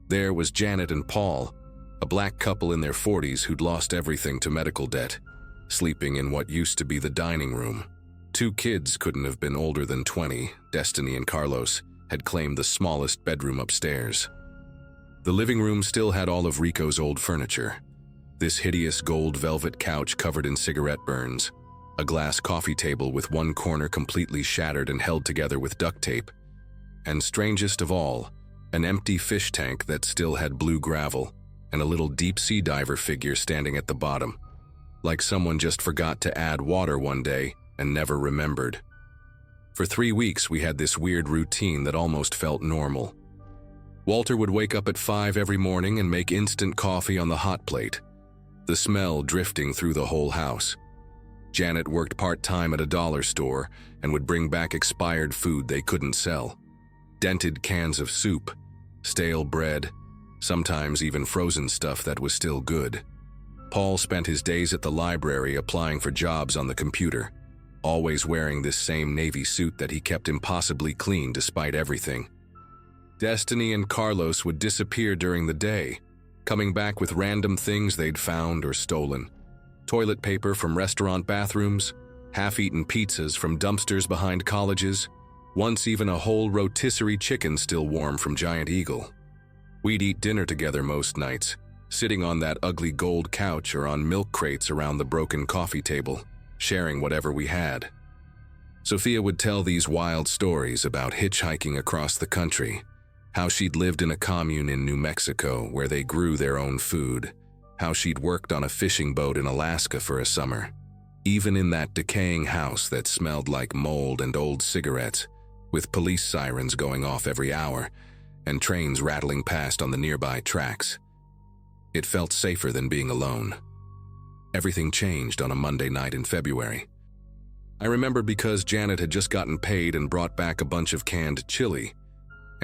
There was Janet and Paul, a black couple in their 40s who'd lost everything to medical debt, sleeping in what used to be the dining room. 2 kids couldn't have been older than 20, Destiny and Carlos, had claimed the smallest bedroom upstairs. The living room still had all of Rico's old furniture. This hideous gold velvet couch covered in cigarette burns, a glass coffee table with one corner completely shattered and held together with duct tape, and strangest of all, an empty fish tank that still had blue gravel, and a little deep-sea diver figure standing at the bottom, like someone just forgot to add water one day and never remembered. For 3 weeks, we had this weird routine that almost felt normal. Walter would wake up at 5 every morning and make instant coffee on the hot plate, the smell drifting through the whole house. Janet worked part-time at a dollar store and would bring back expired food they couldn't sell. Dented cans of soup, stale bread, sometimes even frozen stuff that was still good. Paul spent his days at the library applying for jobs on the computer, always wearing this same navy suit that he kept impossibly clean despite everything. Destiny and Carlos would disappear during the day, coming back with random things they'd found or stolen. Toilet paper from restaurant bathrooms, half-eaten pizzas from dumpsters behind colleges, once even a whole rotisserie chicken still warm from Giant Eagle. We'd eat dinner together most nights, sitting on that ugly gold couch or on milk crates around the broken coffee table, sharing whatever we had. Sophia would tell these wild stories about hitchhiking across the country, how she'd lived in a commune in New Mexico where they grew their own food, how she'd worked on a fishing boat in Alaska for a summer, even in that decaying house that smelled like mold and old cigarettes, with police sirens going off every hour and trains rattling past on the nearby tracks. It felt safer than being alone. Everything changed on a Monday night in February. I remember because Janet had just gotten paid and brought back a bunch of canned chili,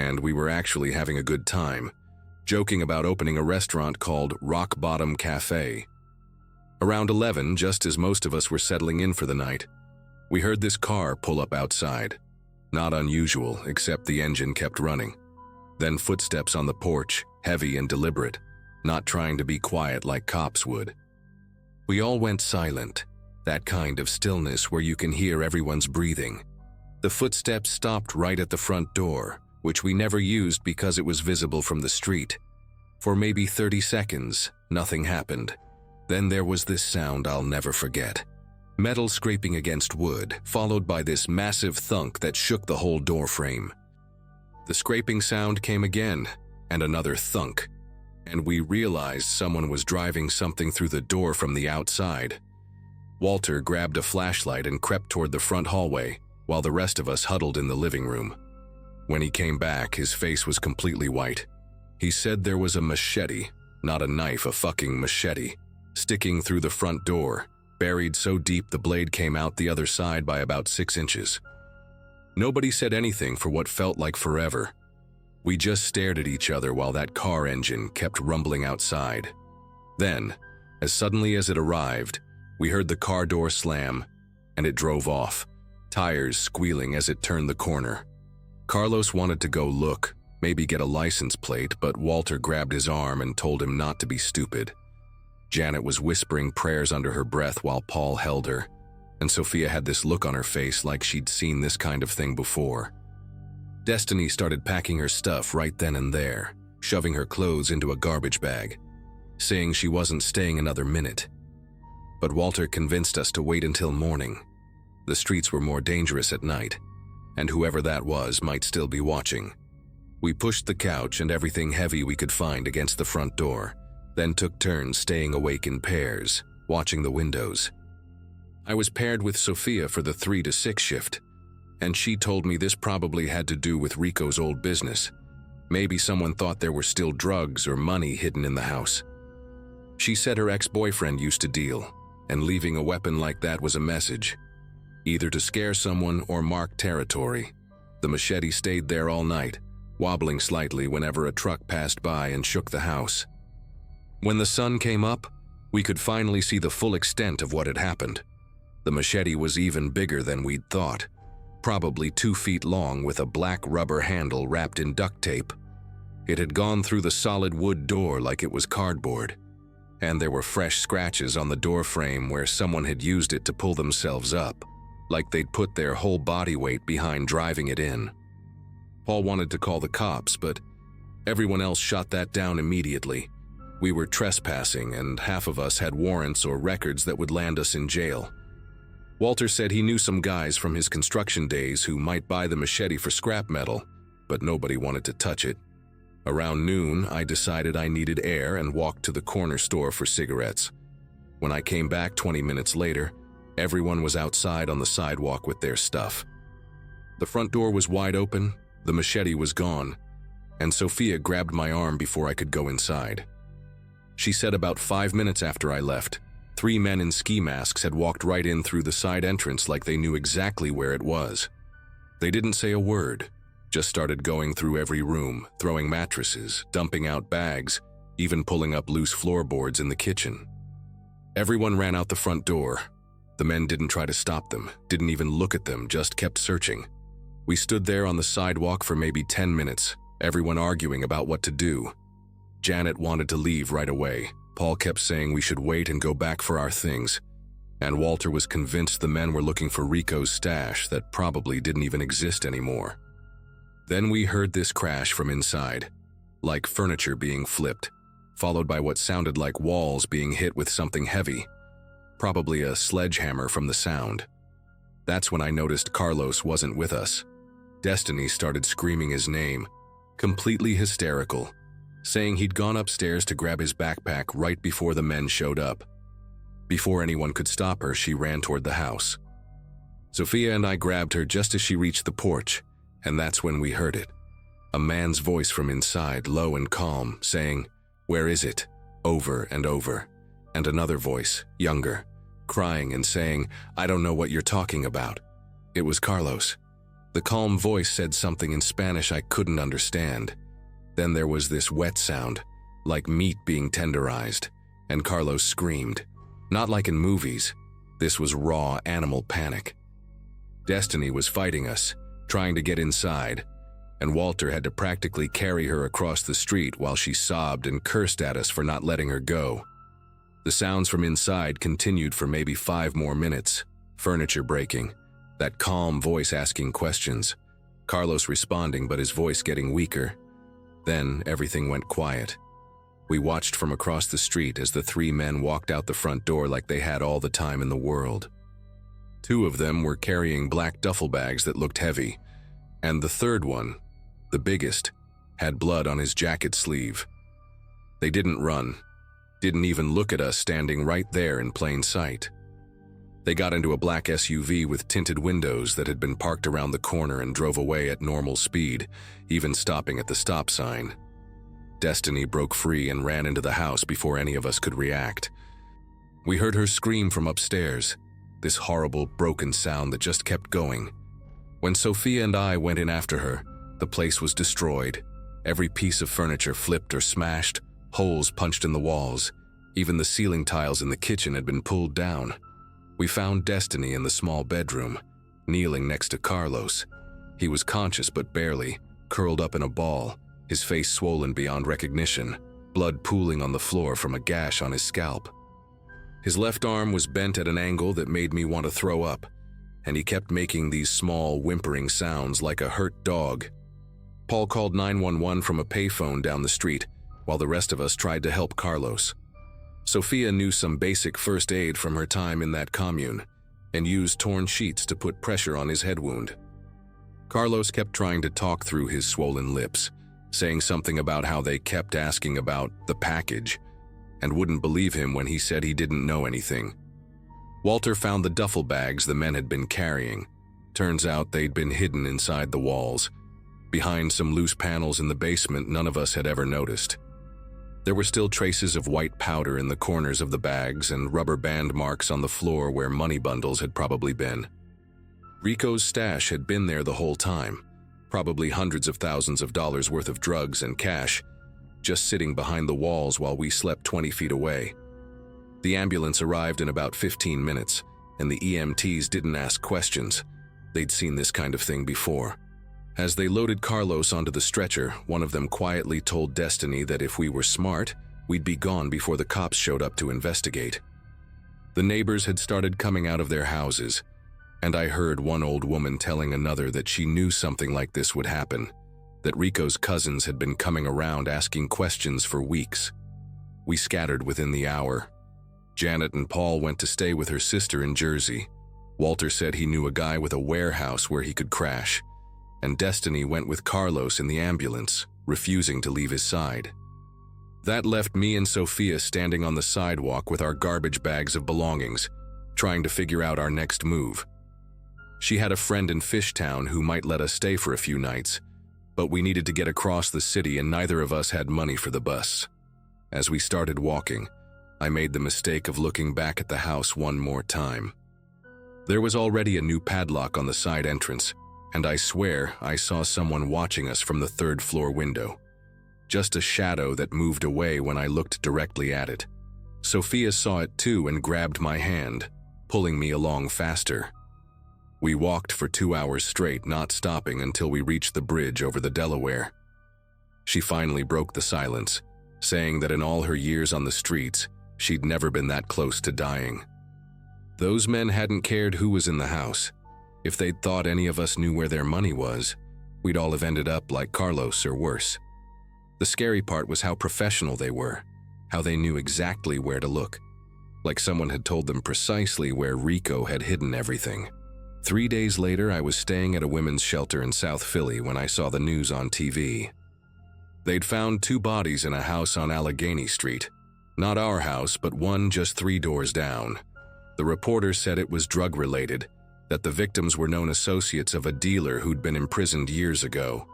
and we were actually having a good time, joking about opening a restaurant called Rock Bottom Cafe. Around 11, just as most of us were settling in for the night, we heard this car pull up outside. Not unusual, except the engine kept running. Then footsteps on the porch, heavy and deliberate, not trying to be quiet like cops would. We all went silent, that kind of stillness where you can hear everyone's breathing. The footsteps stopped right at the front door, which we never used because it was visible from the street. For maybe 30 seconds, nothing happened. Then there was this sound I'll never forget. Metal scraping against wood, followed by this massive thunk that shook the whole door frame. The scraping sound came again, and another thunk, and we realized someone was driving something through the door from the outside. Walter grabbed a flashlight and crept toward the front hallway, while the rest of us huddled in the living room. When he came back, his face was completely white. He said there was a machete, not a knife, a fucking machete, sticking through the front door, buried so deep the blade came out the other side by about 6 inches. Nobody said anything for what felt like forever. We just stared at each other while that car engine kept rumbling outside. Then, as suddenly as it arrived, we heard the car door slam, and it drove off, tires squealing as it turned the corner. Carlos wanted to go look, maybe get a license plate, but Walter grabbed his arm and told him not to be stupid. Janet was whispering prayers under her breath while Paul held her, and Sophia had this look on her face like she'd seen this kind of thing before. Destiny started packing her stuff right then and there, shoving her clothes into a garbage bag, saying she wasn't staying another minute. But Walter convinced us to wait until morning. The streets were more dangerous at night, and whoever that was might still be watching. We pushed the couch and everything heavy we could find against the front door, then took turns staying awake in pairs, watching the windows. I was paired with Sophia for the 3 to 6 shift, and she told me this probably had to do with Rico's old business. Maybe someone thought there were still drugs or money hidden in the house. She said her ex-boyfriend used to deal, and leaving a weapon like that was a message, either to scare someone or mark territory. The machete stayed there all night, wobbling slightly whenever a truck passed by and shook the house. When the sun came up, we could finally see the full extent of what had happened. The machete was even bigger than we'd thought, probably 2 feet long with a black rubber handle wrapped in duct tape. It had gone through the solid wood door like it was cardboard, and there were fresh scratches on the door frame where someone had used it to pull themselves up, like they'd put their whole body weight behind driving it in. Paul wanted to call the cops, but everyone else shot that down immediately. We were trespassing, and half of us had warrants or records that would land us in jail. Walter said he knew some guys from his construction days who might buy the machete for scrap metal, but nobody wanted to touch it. Around noon, I decided I needed air and walked to the corner store for cigarettes. When I came back 20 minutes later, everyone was outside on the sidewalk with their stuff. The front door was wide open, the machete was gone, and Sophia grabbed my arm before I could go inside. She said about 5 minutes after I left, 3 men in ski masks had walked right in through the side entrance like they knew exactly where it was. They didn't say a word, just started going through every room, throwing mattresses, dumping out bags, even pulling up loose floorboards in the kitchen. Everyone ran out the front door. The men didn't try to stop them, didn't even look at them, just kept searching. We stood there on the sidewalk for maybe 10 minutes, everyone arguing about what to do. Janet wanted to leave right away. Paul kept saying we should wait and go back for our things. And Walter was convinced the men were looking for Rico's stash that probably didn't even exist anymore. Then we heard this crash from inside, like furniture being flipped, followed by what sounded like walls being hit with something heavy, probably a sledgehammer from the sound. That's when I noticed Carlos wasn't with us. Destiny started screaming his name, completely hysterical, saying he'd gone upstairs to grab his backpack right before the men showed up. Before anyone could stop her, she ran toward the house. Sophia and I grabbed her just as she reached the porch, and that's when we heard it. A man's voice from inside, low and calm, saying, "Where is it?" over and over. And another voice, younger, crying and saying, "I don't know what you're talking about." It was Carlos. The calm voice said something in Spanish I couldn't understand. Then there was this wet sound, like meat being tenderized, and Carlos screamed. Not like in movies. This was raw animal panic. Destiny was fighting us, trying to get inside, and Walter had to practically carry her across the street while she sobbed and cursed at us for not letting her go. The sounds from inside continued for maybe 5 more minutes. Furniture breaking, that calm voice asking questions, Carlos responding but his voice getting weaker. Then everything went quiet. We watched from across the street as the 3 men walked out the front door like they had all the time in the world. 2 of them were carrying black duffel bags that looked heavy, and the third one, the biggest, had blood on his jacket sleeve. They didn't run, didn't even look at us standing right there in plain sight. They got into a black SUV with tinted windows that had been parked around the corner and drove away at normal speed, even stopping at the stop sign. Destiny broke free and ran into the house before any of us could react. We heard her scream from upstairs, this horrible, broken sound that just kept going. When Sophia and I went in after her, the place was destroyed. Every piece of furniture flipped or smashed, holes punched in the walls. Even the ceiling tiles in the kitchen had been pulled down. We found Destiny in the small bedroom, kneeling next to Carlos. He was conscious but barely, curled up in a ball, his face swollen beyond recognition, blood pooling on the floor from a gash on his scalp. His left arm was bent at an angle that made me want to throw up, and he kept making these small, whimpering sounds like a hurt dog. Paul called 911 from a payphone down the street, while the rest of us tried to help Carlos. Sophia knew some basic first aid from her time in that commune, and used torn sheets to put pressure on his head wound. Carlos kept trying to talk through his swollen lips, saying something about how they kept asking about the package, and wouldn't believe him when he said he didn't know anything. Walter found the duffel bags the men had been carrying. Turns out they'd been hidden inside the walls, behind some loose panels in the basement none of us had ever noticed. There were still traces of white powder in the corners of the bags and rubber band marks on the floor where money bundles had probably been. Rico's stash had been there the whole time, probably hundreds of thousands of dollars worth of drugs and cash, just sitting behind the walls while we slept 20 feet away. The ambulance arrived in about 15 minutes, and the EMTs didn't ask questions. They'd seen this kind of thing before. As they loaded Carlos onto the stretcher, one of them quietly told Destiny that if we were smart, we'd be gone before the cops showed up to investigate. The neighbors had started coming out of their houses, and I heard one old woman telling another that she knew something like this would happen, that Rico's cousins had been coming around asking questions for weeks. We scattered within the hour. Janet and Paul went to stay with her sister in Jersey. Walter said he knew a guy with a warehouse where he could crash. And Destiny went with Carlos in the ambulance, refusing to leave his side. That left me and Sophia standing on the sidewalk with our garbage bags of belongings, trying to figure out our next move. She had a friend in Fishtown who might let us stay for a few nights, but we needed to get across the city and neither of us had money for the bus. As we started walking, I made the mistake of looking back at the house one more time. There was already a new padlock on the side entrance, and I swear I saw someone watching us from the third-floor window. Just a shadow that moved away when I looked directly at it. Sophia saw it too and grabbed my hand, pulling me along faster. We walked for 2 hours straight, not stopping until we reached the bridge over the Delaware. She finally broke the silence, saying that in all her years on the streets, she'd never been that close to dying. Those men hadn't cared who was in the house. If they'd thought any of us knew where their money was, we'd all have ended up like Carlos or worse. The scary part was how professional they were, how they knew exactly where to look, like someone had told them precisely where Rico had hidden everything. 3 days later, I was staying at a women's shelter in South Philly when I saw the news on TV. They'd found 2 bodies in a house on Allegheny Street. Not our house, but one just 3 doors down. The reporter said it was drug-related, that the victims were known associates of a dealer who'd been imprisoned years ago.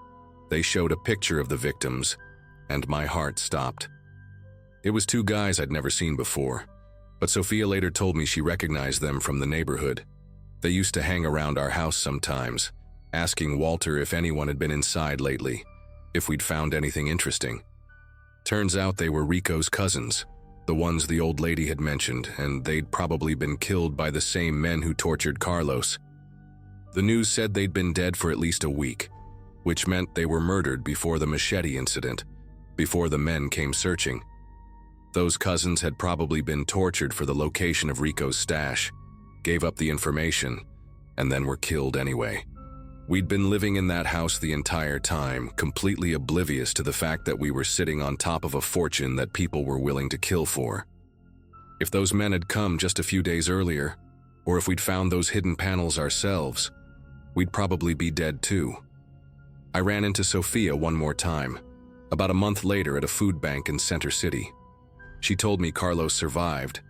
They showed a picture of the victims, and my heart stopped. It was 2 guys I'd never seen before, but Sophia later told me she recognized them from the neighborhood. They used to hang around our house sometimes, asking Walter if anyone had been inside lately, if we'd found anything interesting. Turns out they were Rico's cousins, the ones the old lady had mentioned, and they'd probably been killed by the same men who tortured Carlos. The news said they'd been dead for at least a week, which meant they were murdered before the machete incident, before the men came searching. Those cousins had probably been tortured for the location of Rico's stash, gave up the information, and then were killed anyway. We'd been living in that house the entire time, completely oblivious to the fact that we were sitting on top of a fortune that people were willing to kill for. If those men had come just a few days earlier, or if we'd found those hidden panels ourselves, we'd probably be dead too. I ran into Sophia one more time, about a month later at a food bank in Center City. She told me Carlos survived,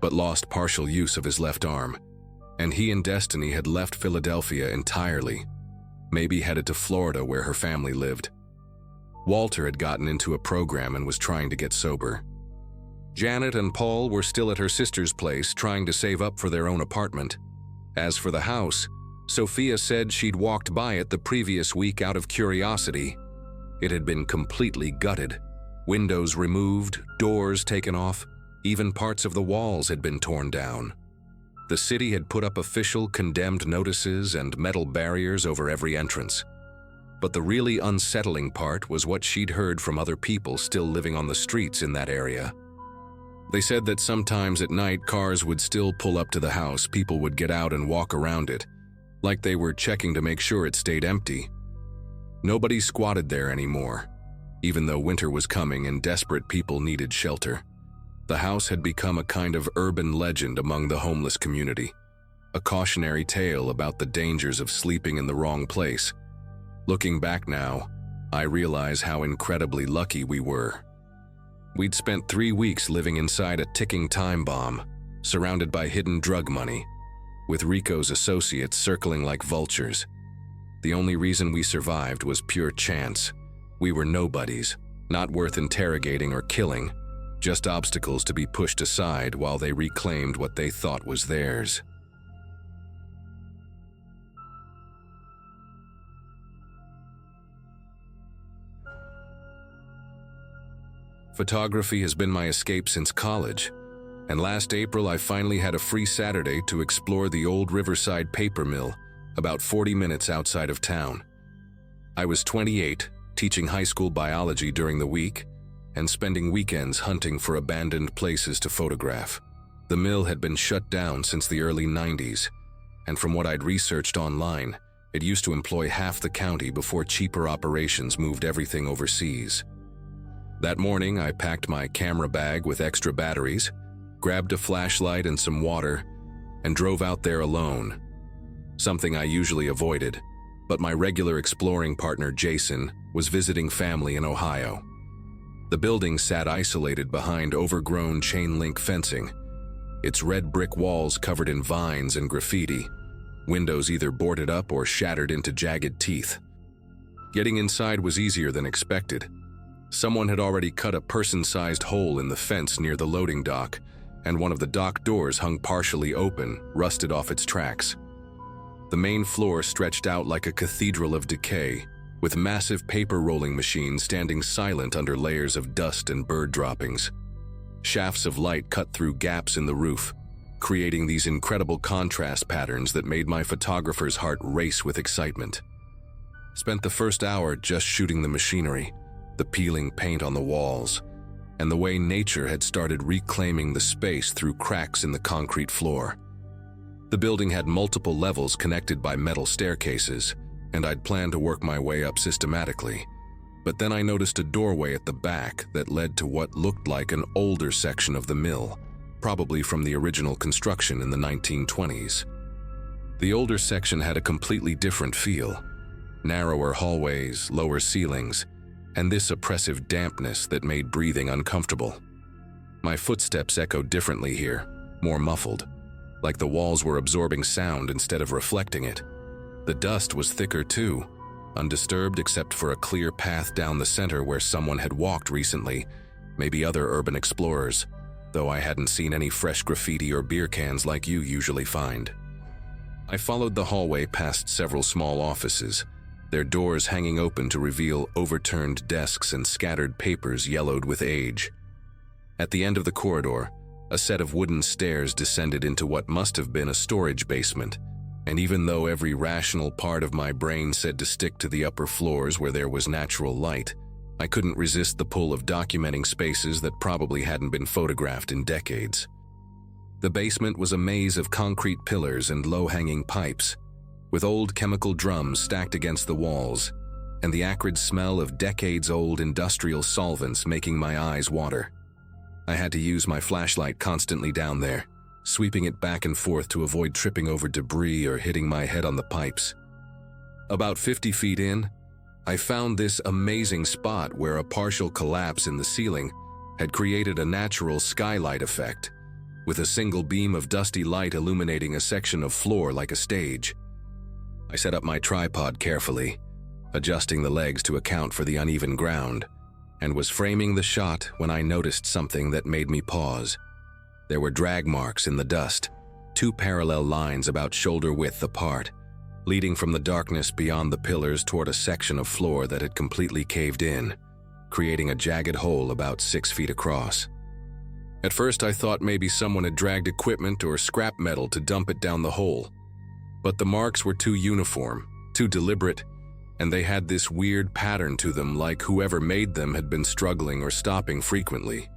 but lost partial use of his left arm, and he and Destiny had left Philadelphia entirely, maybe headed to Florida where her family lived. Walter had gotten into a program and was trying to get sober. Janet and Paul were still at her sister's place trying to save up for their own apartment. As for the house, Sophia said she'd walked by it the previous week out of curiosity. It had been completely gutted, windows removed, doors taken off, even parts of the walls had been torn down. The city had put up official condemned notices and metal barriers over every entrance. But the really unsettling part was what she'd heard from other people still living on the streets in that area. They said that sometimes at night cars would still pull up to the house, people would get out and walk around it, like they were checking to make sure it stayed empty. Nobody squatted there anymore, even though winter was coming and desperate people needed shelter. The house had become a kind of urban legend among the homeless community, a cautionary tale about the dangers of sleeping in the wrong place. Looking back now, I realize how incredibly lucky we were. We'd spent 3 weeks living inside a ticking time bomb, surrounded by hidden drug money, with Rico's associates circling like vultures. The only reason we survived was pure chance. We were nobodies, not worth interrogating or killing, just obstacles to be pushed aside while they reclaimed what they thought was theirs. Photography has been my escape since college, and last April I finally had a free Saturday to explore the old Riverside paper mill, about 40 minutes outside of town. I was 28, teaching high school biology during the week, and spending weekends hunting for abandoned places to photograph. The mill had been shut down since the early 90s, and from what I'd researched online, it used to employ half the county before cheaper operations moved everything overseas. That morning, I packed my camera bag with extra batteries, grabbed a flashlight and some water, and drove out there alone. Something I usually avoided, but my regular exploring partner Jason was visiting family in Ohio. The building sat isolated behind overgrown chain-link fencing, its red brick walls covered in vines and graffiti, windows either boarded up or shattered into jagged teeth. Getting inside was easier than expected. Someone had already cut a person-sized hole in the fence near the loading dock, and one of the dock doors hung partially open, rusted off its tracks. The main floor stretched out like a cathedral of decay, with massive paper rolling machines standing silent under layers of dust and bird droppings. Shafts of light cut through gaps in the roof, creating these incredible contrast patterns that made my photographer's heart race with excitement. Spent the first hour just shooting the machinery, the peeling paint on the walls, and the way nature had started reclaiming the space through cracks in the concrete floor. The building had multiple levels connected by metal staircases, and I'd planned to work my way up systematically. But then I noticed a doorway at the back that led to what looked like an older section of the mill, probably from the original construction in the 1920s. The older section had a completely different feel: narrower hallways, lower ceilings, and this oppressive dampness that made breathing uncomfortable. My footsteps echoed differently here, more muffled, like the walls were absorbing sound instead of reflecting it. The dust was thicker too, undisturbed except for a clear path down the center where someone had walked recently, maybe other urban explorers, though I hadn't seen any fresh graffiti or beer cans like you usually find. I followed the hallway past several small offices, their doors hanging open to reveal overturned desks and scattered papers yellowed with age. At the end of the corridor, a set of wooden stairs descended into what must have been a storage basement, and even though every rational part of my brain said to stick to the upper floors where there was natural light, I couldn't resist the pull of documenting spaces that probably hadn't been photographed in decades. The basement was a maze of concrete pillars and low-hanging pipes, with old chemical drums stacked against the walls, and the acrid smell of decades-old industrial solvents making my eyes water. I had to use my flashlight constantly down there, sweeping it back and forth to avoid tripping over debris or hitting my head on the pipes. About 50 feet in, I found this amazing spot where a partial collapse in the ceiling had created a natural skylight effect, with a single beam of dusty light illuminating a section of floor like a stage. I set up my tripod carefully, adjusting the legs to account for the uneven ground, and was framing the shot when I noticed something that made me pause. There were drag marks in the dust, 2 parallel lines about shoulder width apart, leading from the darkness beyond the pillars toward a section of floor that had completely caved in, creating a jagged hole about 6 feet across. At first I thought maybe someone had dragged equipment or scrap metal to dump it down the hole, but the marks were too uniform, too deliberate, and they had this weird pattern to them, like whoever made them had been struggling or stopping frequently.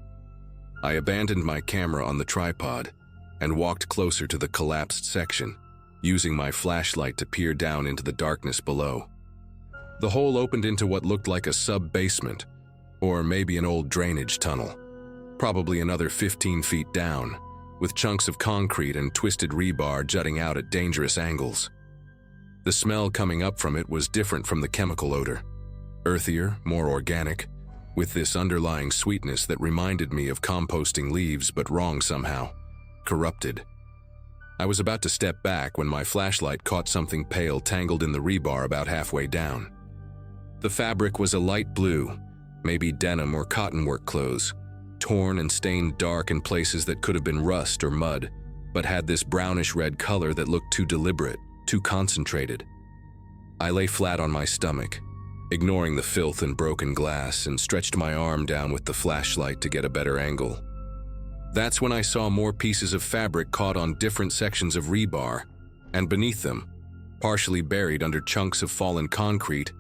I abandoned my camera on the tripod and walked closer to the collapsed section, using my flashlight to peer down into the darkness below. The hole opened into what looked like a sub-basement, or maybe an old drainage tunnel, probably another 15 feet down, with chunks of concrete and twisted rebar jutting out at dangerous angles. The smell coming up from it was different from the chemical odor, earthier, more organic, with this underlying sweetness that reminded me of composting leaves, but wrong somehow, corrupted. I was about to step back when my flashlight caught something pale tangled in the rebar about halfway down. The fabric was a light blue, maybe denim or cotton work clothes, torn and stained dark in places that could have been rust or mud, but had this brownish-red color that looked too deliberate, too concentrated. I lay flat on my stomach, ignoring the filth and broken glass, and stretched my arm down with the flashlight to get a better angle. That's when I saw more pieces of fabric caught on different sections of rebar, and beneath them, partially buried under chunks of fallen concrete,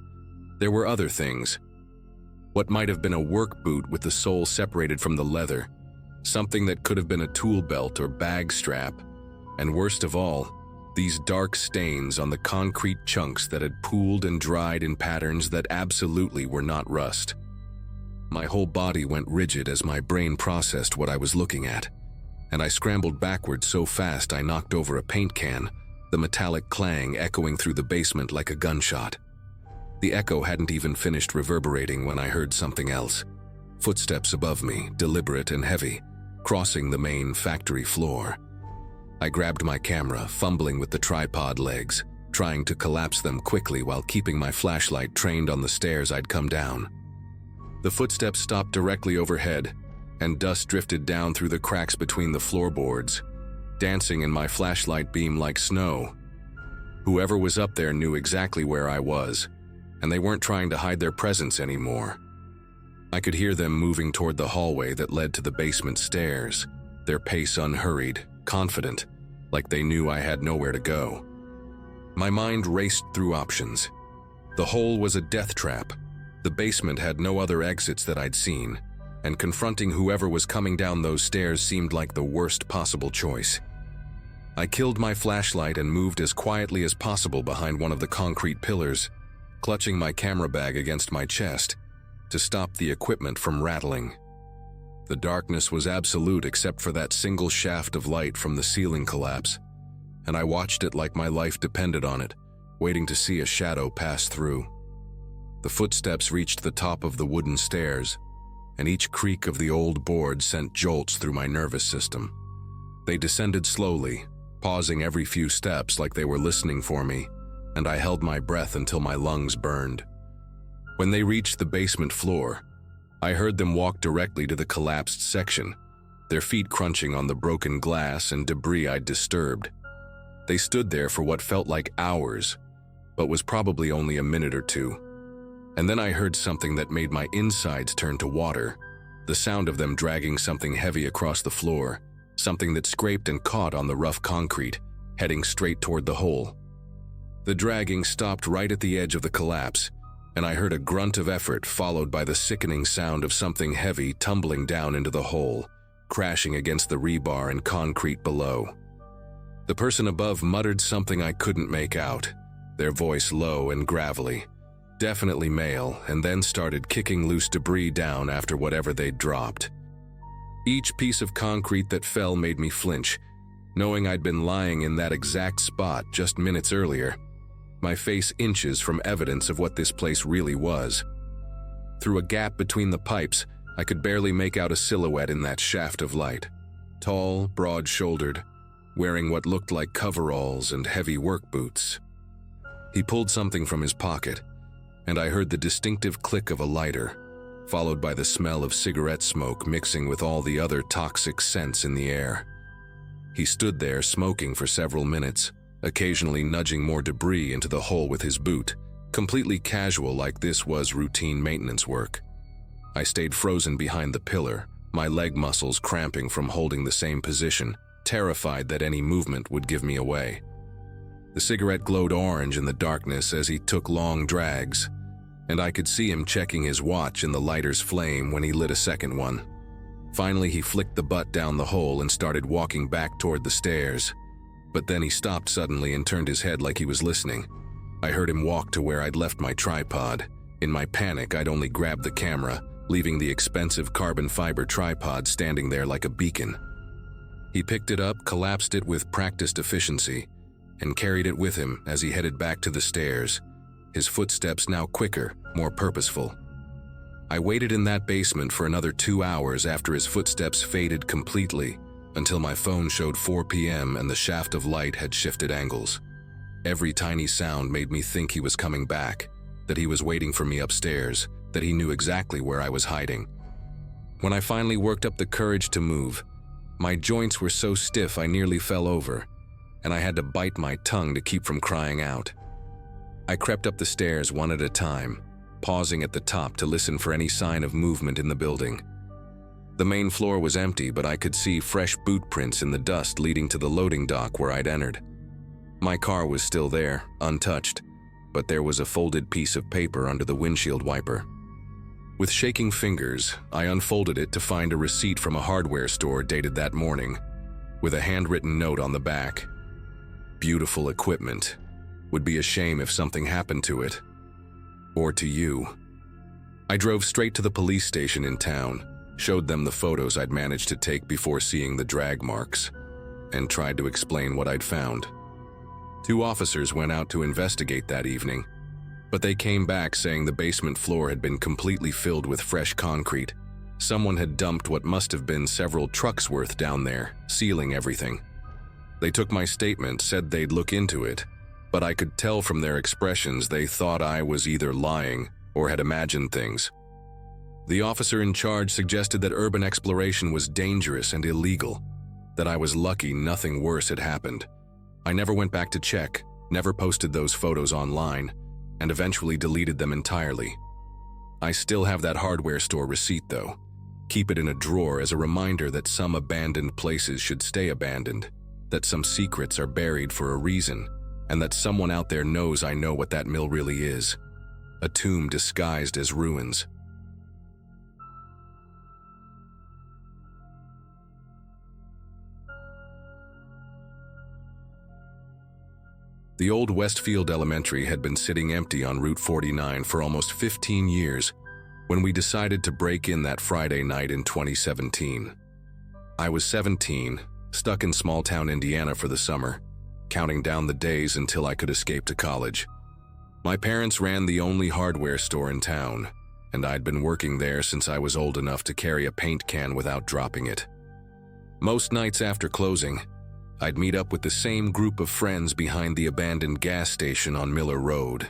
there were other things. What might have been a work boot with the sole separated from the leather, something that could have been a tool belt or bag strap, and worst of all, these dark stains on the concrete chunks that had pooled and dried in patterns that absolutely were not rust. My whole body went rigid as my brain processed what I was looking at, and I scrambled backwards so fast I knocked over a paint can, the metallic clang echoing through the basement like a gunshot. The echo hadn't even finished reverberating when I heard something else. Footsteps above me, deliberate and heavy, crossing the main factory floor. I grabbed my camera, fumbling with the tripod legs, trying to collapse them quickly while keeping my flashlight trained on the stairs I'd come down. The footsteps stopped directly overhead, and dust drifted down through the cracks between the floorboards, dancing in my flashlight beam like snow. Whoever was up there knew exactly where I was, and they weren't trying to hide their presence anymore. I could hear them moving toward the hallway that led to the basement stairs, their pace unhurried, confident, like they knew I had nowhere to go. My mind raced through options. The hole was a death trap. The basement had no other exits that I'd seen, and confronting whoever was coming down those stairs seemed like the worst possible choice. I killed my flashlight and moved as quietly as possible behind one of the concrete pillars, clutching my camera bag against my chest to stop the equipment from rattling. The darkness was absolute except for that single shaft of light from the ceiling collapse, and I watched it like my life depended on it, waiting to see a shadow pass through. The footsteps reached the top of the wooden stairs, and each creak of the old board sent jolts through my nervous system. They descended slowly, pausing every few steps like they were listening for me, and I held my breath until my lungs burned. When they reached the basement floor, I heard them walk directly to the collapsed section, their feet crunching on the broken glass and debris I'd disturbed. They stood there for what felt like hours, but was probably only a minute or two. And then I heard something that made my insides turn to water, the sound of them dragging something heavy across the floor, something that scraped and caught on the rough concrete, heading straight toward the hole. The dragging stopped right at the edge of the collapse, and I heard a grunt of effort followed by the sickening sound of something heavy tumbling down into the hole, crashing against the rebar and concrete below. The person above muttered something I couldn't make out, their voice low and gravelly, definitely male, and then started kicking loose debris down after whatever they'd dropped. Each piece of concrete that fell made me flinch, knowing I'd been lying in that exact spot just minutes earlier, my face inches from evidence of what this place really was. Through a gap between the pipes, I could barely make out a silhouette in that shaft of light. Tall, broad-shouldered, wearing what looked like coveralls and heavy work boots. He pulled something from his pocket, and I heard the distinctive click of a lighter, followed by the smell of cigarette smoke mixing with all the other toxic scents in the air. He stood there smoking for several minutes, occasionally nudging more debris into the hole with his boot, completely casual like this was routine maintenance work. I stayed frozen behind the pillar, my leg muscles cramping from holding the same position, terrified that any movement would give me away. The cigarette glowed orange in the darkness as he took long drags, and I could see him checking his watch in the lighter's flame when he lit a second one. Finally, he flicked the butt down the hole and started walking back toward the stairs, but then he stopped suddenly and turned his head like he was listening. I heard him walk to where I'd left my tripod. In my panic, I'd only grabbed the camera, leaving the expensive carbon fiber tripod standing there like a beacon. He picked it up, collapsed it with practiced efficiency, and carried it with him as he headed back to the stairs, his footsteps now quicker, more purposeful. I waited in that basement for another 2 hours after his footsteps faded completely, until my phone showed 4 p.m. and the shaft of light had shifted angles. Every tiny sound made me think he was coming back, that he was waiting for me upstairs, that he knew exactly where I was hiding. When I finally worked up the courage to move, my joints were so stiff I nearly fell over, and I had to bite my tongue to keep from crying out. I crept up the stairs one at a time, pausing at the top to listen for any sign of movement in the building. The main floor was empty, but I could see fresh boot prints in the dust leading to the loading dock where I'd entered. My car was still there, untouched, but there was a folded piece of paper under the windshield wiper. With shaking fingers, I unfolded it to find a receipt from a hardware store dated that morning, with a handwritten note on the back. Beautiful equipment. Would be a shame if something happened to it. Or to you. I drove straight to the police station in town, showed them the photos I'd managed to take before seeing the drag marks, and tried to explain what I'd found. 2 officers went out to investigate that evening, but they came back saying the basement floor had been completely filled with fresh concrete. Someone had dumped what must have been several trucks worth down there, sealing everything. They took my statement, said they'd look into it, but I could tell from their expressions they thought I was either lying or had imagined things. The officer in charge suggested that urban exploration was dangerous and illegal, that I was lucky nothing worse had happened. I never went back to check, never posted those photos online, and eventually deleted them entirely. I still have that hardware store receipt though. Keep it in a drawer as a reminder that some abandoned places should stay abandoned, that some secrets are buried for a reason, and that someone out there knows I know what that mill really is. A tomb disguised as ruins. The old Westfield Elementary had been sitting empty on Route 49 for almost 15 years when we decided to break in that Friday night in 2017. I was 17, stuck in small-town Indiana for the summer, counting down the days until I could escape to college. My parents ran the only hardware store in town, and I'd been working there since I was old enough to carry a paint can without dropping it. Most nights after closing, I'd meet up with the same group of friends behind the abandoned gas station on Miller Road.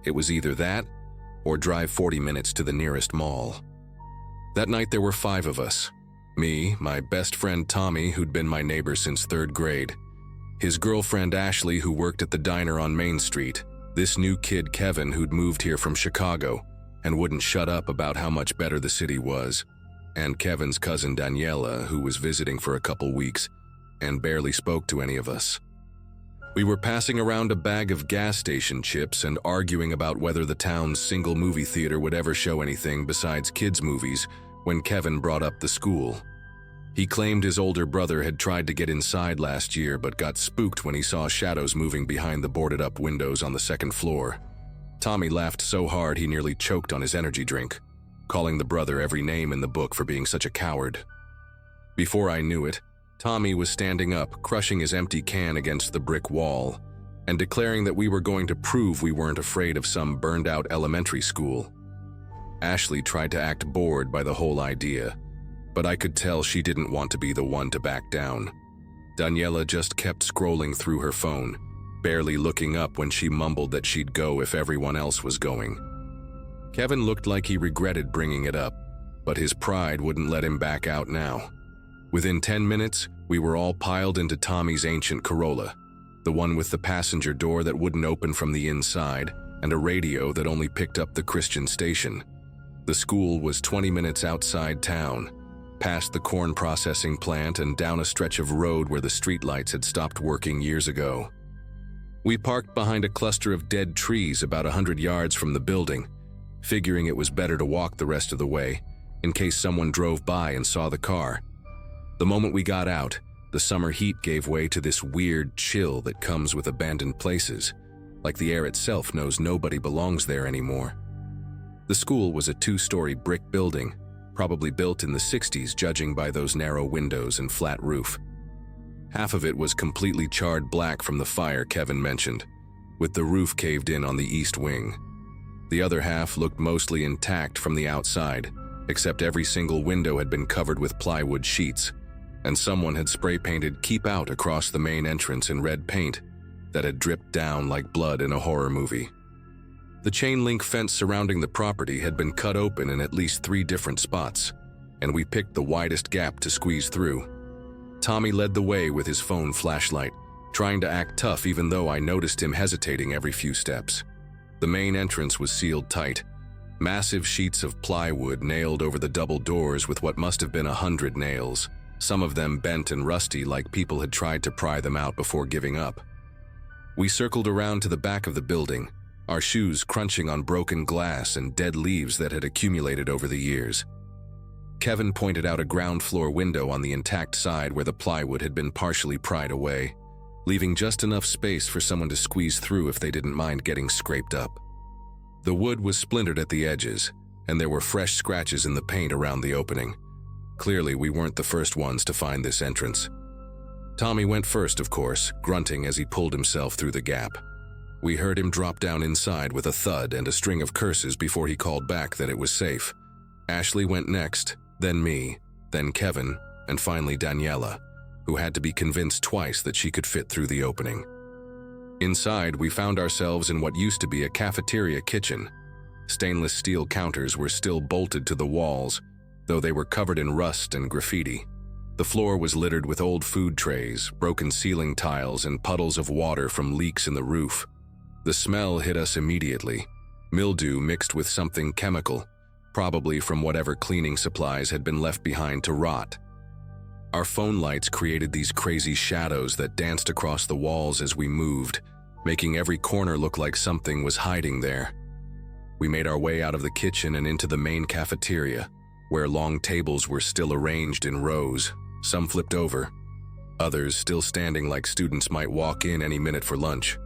It was either that or drive 40 minutes to the nearest mall. That night there were 5 of us. Me, my best friend Tommy, who'd been my neighbor since 3rd grade, his girlfriend Ashley, who worked at the diner on Main Street, this new kid Kevin, who'd moved here from Chicago and wouldn't shut up about how much better the city was, and Kevin's cousin Daniela, who was visiting for a couple weeks and barely spoke to any of us. We were passing around a bag of gas station chips and arguing about whether the town's single movie theater would ever show anything besides kids' movies when Kevin brought up the school. He claimed his older brother had tried to get inside last year but got spooked when he saw shadows moving behind the boarded-up windows on the 2nd floor. Tommy laughed so hard he nearly choked on his energy drink, calling the brother every name in the book for being such a coward. Before I knew it, Tommy was standing up, crushing his empty can against the brick wall, and declaring that we were going to prove we weren't afraid of some burned-out elementary school. Ashley tried to act bored by the whole idea, but I could tell she didn't want to be the one to back down. Daniela just kept scrolling through her phone, barely looking up when she mumbled that she'd go if everyone else was going. Kevin looked like he regretted bringing it up, but his pride wouldn't let him back out now. Within 10 minutes, we were all piled into Tommy's ancient Corolla, the one with the passenger door that wouldn't open from the inside and a radio that only picked up the Christian station. The school was 20 minutes outside town, past the corn processing plant and down a stretch of road where the streetlights had stopped working years ago. We parked behind a cluster of dead trees about 100 yards from the building, figuring it was better to walk the rest of the way, in case someone drove by and saw the car. The moment we got out, the summer heat gave way to this weird chill that comes with abandoned places, like the air itself knows nobody belongs there anymore. The school was a 2-story brick building, probably built in the 60s judging by those narrow windows and flat roof. Half of it was completely charred black from the fire Kevin mentioned, with the roof caved in on the east wing. The other half looked mostly intact from the outside, except every single window had been covered with plywood sheets, and someone had spray-painted "Keep Out" across the main entrance in red paint that had dripped down like blood in a horror movie. The chain-link fence surrounding the property had been cut open in at least 3 different spots, and we picked the widest gap to squeeze through. Tommy led the way with his phone flashlight, trying to act tough even though I noticed him hesitating every few steps. The main entrance was sealed tight, massive sheets of plywood nailed over the double doors with what must have been 100 nails, some of them bent and rusty like people had tried to pry them out before giving up. We circled around to the back of the building, our shoes crunching on broken glass and dead leaves that had accumulated over the years. Kevin pointed out a ground floor window on the intact side where the plywood had been partially pried away, leaving just enough space for someone to squeeze through if they didn't mind getting scraped up. The wood was splintered at the edges, and there were fresh scratches in the paint around the opening. Clearly, we weren't the first ones to find this entrance. Tommy went first, of course, grunting as he pulled himself through the gap. We heard him drop down inside with a thud and a string of curses before he called back that it was safe. Ashley went next, then me, then Kevin, and finally Daniela, who had to be convinced twice that she could fit through the opening. Inside, we found ourselves in what used to be a cafeteria kitchen. Stainless steel counters were still bolted to the walls, though they were covered in rust and graffiti. The floor was littered with old food trays, broken ceiling tiles, and puddles of water from leaks in the roof. The smell hit us immediately, mildew mixed with something chemical, probably from whatever cleaning supplies had been left behind to rot. Our phone lights created these crazy shadows that danced across the walls as we moved, making every corner look like something was hiding there. We made our way out of the kitchen and into the main cafeteria, where long tables were still arranged in rows, some flipped over, others still standing like students might walk in any minute for lunch.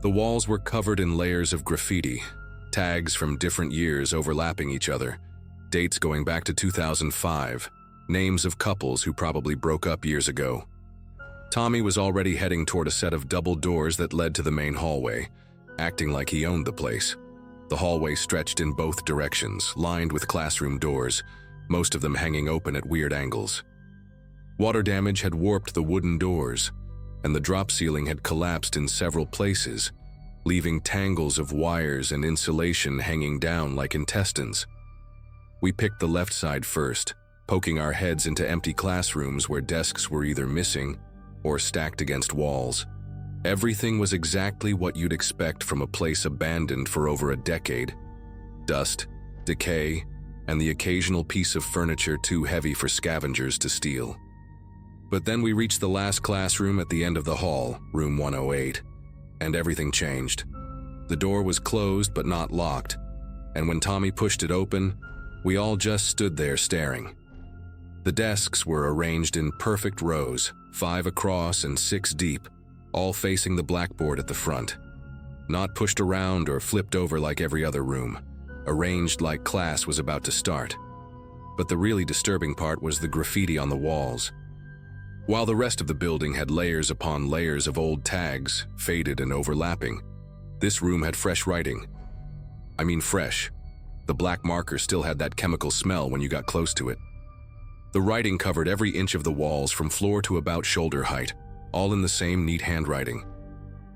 The walls were covered in layers of graffiti, tags from different years overlapping each other, dates going back to 2005, names of couples who probably broke up years ago. Tommy was already heading toward a set of double doors that led to the main hallway, acting like he owned the place. The hallway stretched in both directions, lined with classroom doors, most of them hanging open at weird angles. Water damage had warped the wooden doors, and the drop ceiling had collapsed in several places, leaving tangles of wires and insulation hanging down like intestines. We picked the left side first, poking our heads into empty classrooms where desks were either missing or stacked against walls. Everything was exactly what you'd expect from a place abandoned for over a decade. Dust, decay, and the occasional piece of furniture too heavy for scavengers to steal. But then we reached the last classroom at the end of the hall, room 108, and everything changed. The door was closed but not locked, and when Tommy pushed it open, we all just stood there staring. The desks were arranged in perfect rows, 5 across and 6 deep, all facing the blackboard at the front. Not pushed around or flipped over like every other room, arranged like class was about to start. But the really disturbing part was the graffiti on the walls. While the rest of the building had layers upon layers of old tags, faded and overlapping, this room had fresh writing. I mean fresh. The black marker still had that chemical smell when you got close to it. The writing covered every inch of the walls from floor to about shoulder height, all in the same neat handwriting.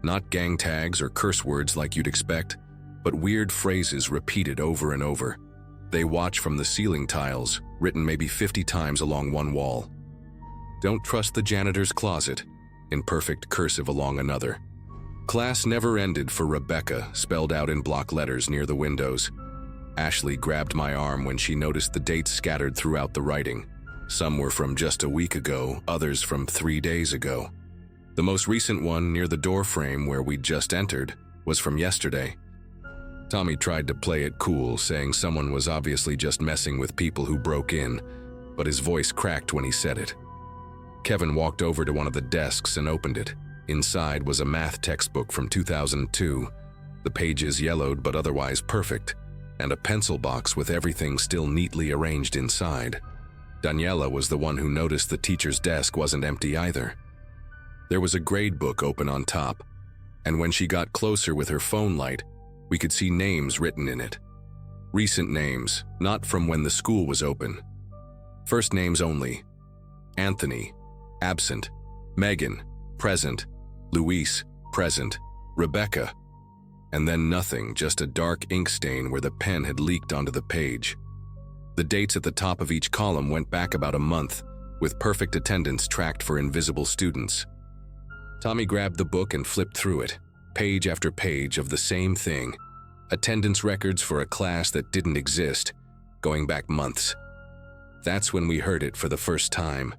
Not gang tags or curse words like you'd expect, but weird phrases repeated over and over. They watch from the ceiling tiles, written maybe 50 times along one wall. Don't trust the janitor's closet, in perfect cursive along another. Class never ended for Rebecca, spelled out in block letters near the windows. Ashley grabbed my arm when she noticed the dates scattered throughout the writing. Some were from just a week ago, others from 3 days ago. The most recent one, near the door frame where we'd just entered, was from yesterday. Tommy tried to play it cool, saying someone was obviously just messing with people who broke in, but his voice cracked when he said it. Kevin walked over to one of the desks and opened it. Inside was a math textbook from 2002, the pages yellowed but otherwise perfect, and a pencil box with everything still neatly arranged inside. Daniela was the one who noticed the teacher's desk wasn't empty either. There was a grade book open on top, and when she got closer with her phone light, we could see names written in it. Recent names, not from when the school was open. First names only. Anthony, absent. Megan, present. Luis, present. Rebecca. And then nothing, just a dark ink stain where the pen had leaked onto the page. The dates at the top of each column went back about a month, with perfect attendance tracked for invisible students. Tommy grabbed the book and flipped through it, page after page of the same thing. Attendance records for a class that didn't exist, going back months. That's when we heard it for the first time.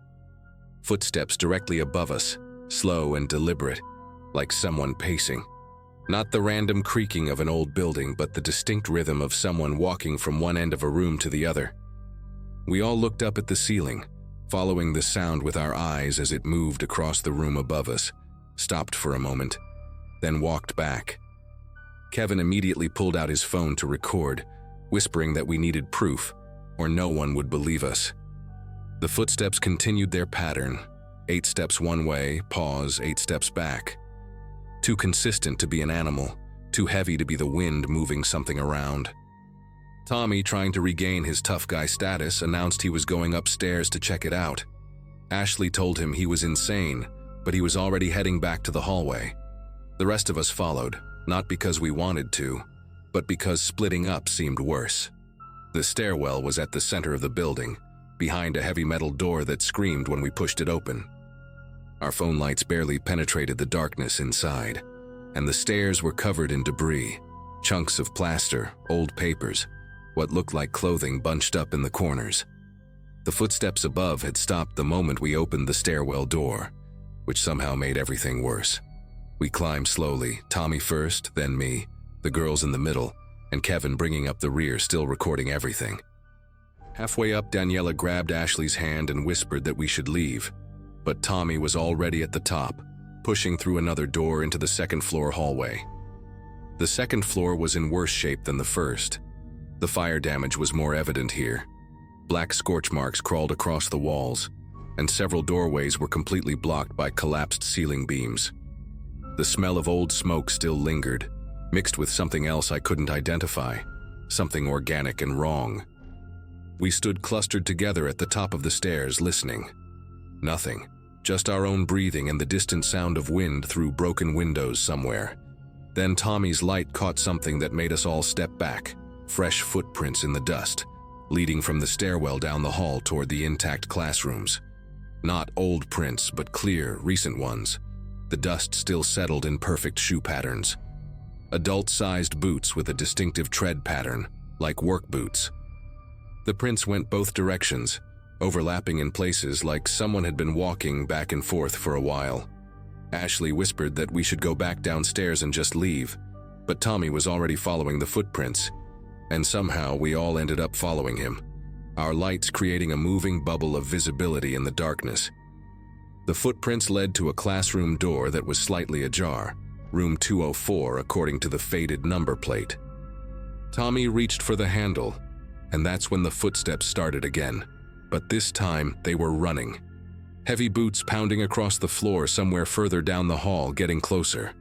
Footsteps directly above us, slow and deliberate, like someone pacing. Not the random creaking of an old building, but the distinct rhythm of someone walking from one end of a room to the other. We all looked up at the ceiling, following the sound with our eyes as it moved across the room above us, stopped for a moment, then walked back. Kevin immediately pulled out his phone to record, whispering that we needed proof, or no one would believe us. The footsteps continued their pattern, 8 steps one way, pause, 8 steps back. Too consistent to be an animal, too heavy to be the wind moving something around. Tommy, trying to regain his tough guy status, announced he was going upstairs to check it out. Ashley told him he was insane, but he was already heading back to the hallway. The rest of us followed, not because we wanted to, but because splitting up seemed worse. The stairwell was at the center of the building, behind a heavy metal door that screamed when we pushed it open. Our phone lights barely penetrated the darkness inside, and the stairs were covered in debris, chunks of plaster, old papers, what looked like clothing bunched up in the corners. The footsteps above had stopped the moment we opened the stairwell door, which somehow made everything worse. We climbed slowly, Tommy first, then me, the girls in the middle, and Kevin bringing up the rear, still recording everything. Halfway up, Daniela grabbed Ashley's hand and whispered that we should leave, but Tommy was already at the top, pushing through another door into the second-floor hallway. The second floor was in worse shape than the first. The fire damage was more evident here. Black scorch marks crawled across the walls, and several doorways were completely blocked by collapsed ceiling beams. The smell of old smoke still lingered, mixed with something else I couldn't identify, something organic and wrong. We stood clustered together at the top of the stairs, listening. Nothing, just our own breathing and the distant sound of wind through broken windows somewhere. Then Tommy's light caught something that made us all step back, fresh footprints in the dust, leading from the stairwell down the hall toward the intact classrooms. Not old prints, but clear, recent ones. The dust still settled in perfect shoe patterns. Adult-sized boots with a distinctive tread pattern, like work boots. The prints went both directions, overlapping in places like someone had been walking back and forth for a while. Ashley whispered that we should go back downstairs and just leave, but Tommy was already following the footprints, and somehow we all ended up following him, our lights creating a moving bubble of visibility in the darkness. The footprints led to a classroom door that was slightly ajar, room 204 according to the faded number plate. Tommy reached for the handle, and that's when the footsteps started again. But this time, they were running. Heavy boots pounding across the floor somewhere further down the hall, getting closer.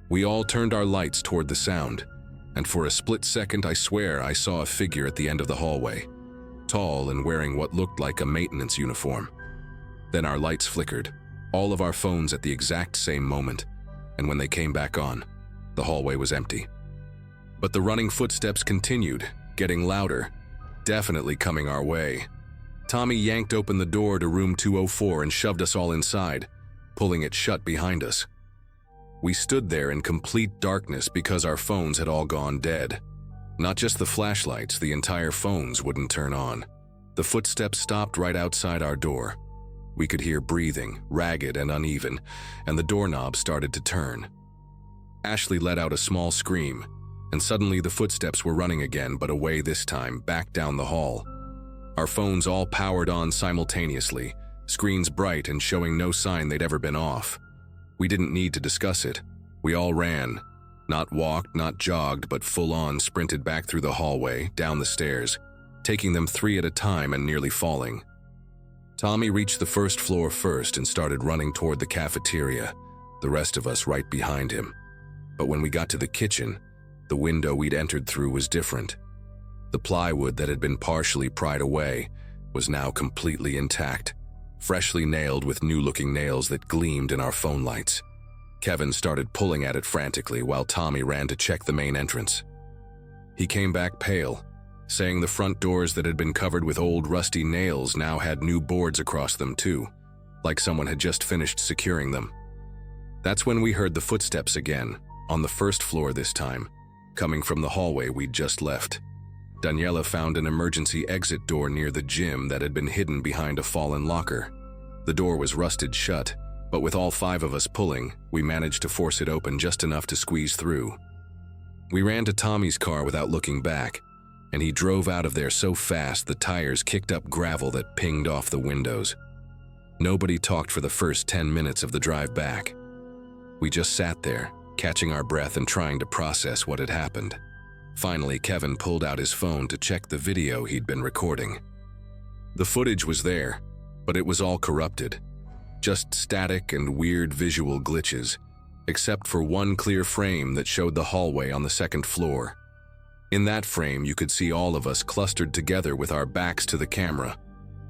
We all turned our lights toward the sound, and for a split second I swear I saw a figure at the end of the hallway, tall and wearing what looked like a maintenance uniform. Then our lights flickered, all of our phones at the exact same moment, and when they came back on, the hallway was empty. But the running footsteps continued, getting louder, definitely coming our way. Tommy yanked open the door to room 204 and shoved us all inside, pulling it shut behind us. We stood there in complete darkness because our phones had all gone dead. Not just the flashlights, the entire phones wouldn't turn on. The footsteps stopped right outside our door. We could hear breathing, ragged and uneven, and the doorknob started to turn. Ashley let out a small scream, and suddenly the footsteps were running again, but away this time, back down the hall. Our phones all powered on simultaneously, screens bright and showing no sign they'd ever been off. We didn't need to discuss it. We all ran. Not walked, not jogged, but full-on sprinted back through the hallway, down the stairs, taking them 3 at a time and nearly falling. Tommy reached the first floor first and started running toward the cafeteria, the rest of us right behind him. But when we got to the kitchen, the window we'd entered through was different. The plywood that had been partially pried away was now completely intact, freshly nailed with new-looking nails that gleamed in our phone lights. Kevin started pulling at it frantically while Tommy ran to check the main entrance. He came back pale, saying the front doors that had been covered with old rusty nails now had new boards across them too, like someone had just finished securing them. That's when we heard the footsteps again, on the first floor this time, coming from the hallway we'd just left. Daniela found an emergency exit door near the gym that had been hidden behind a fallen locker. The door was rusted shut, but with all 5 of us pulling, we managed to force it open just enough to squeeze through. We ran to Tommy's car without looking back, and he drove out of there so fast the tires kicked up gravel that pinged off the windows. Nobody talked for the first 10 minutes of the drive back. We just sat there, catching our breath and trying to process what had happened. Finally, Kevin pulled out his phone to check the video he'd been recording. The footage was there, but it was all corrupted. Just static and weird visual glitches, except for one clear frame that showed the hallway on the second floor. In that frame, you could see all of us clustered together with our backs to the camera,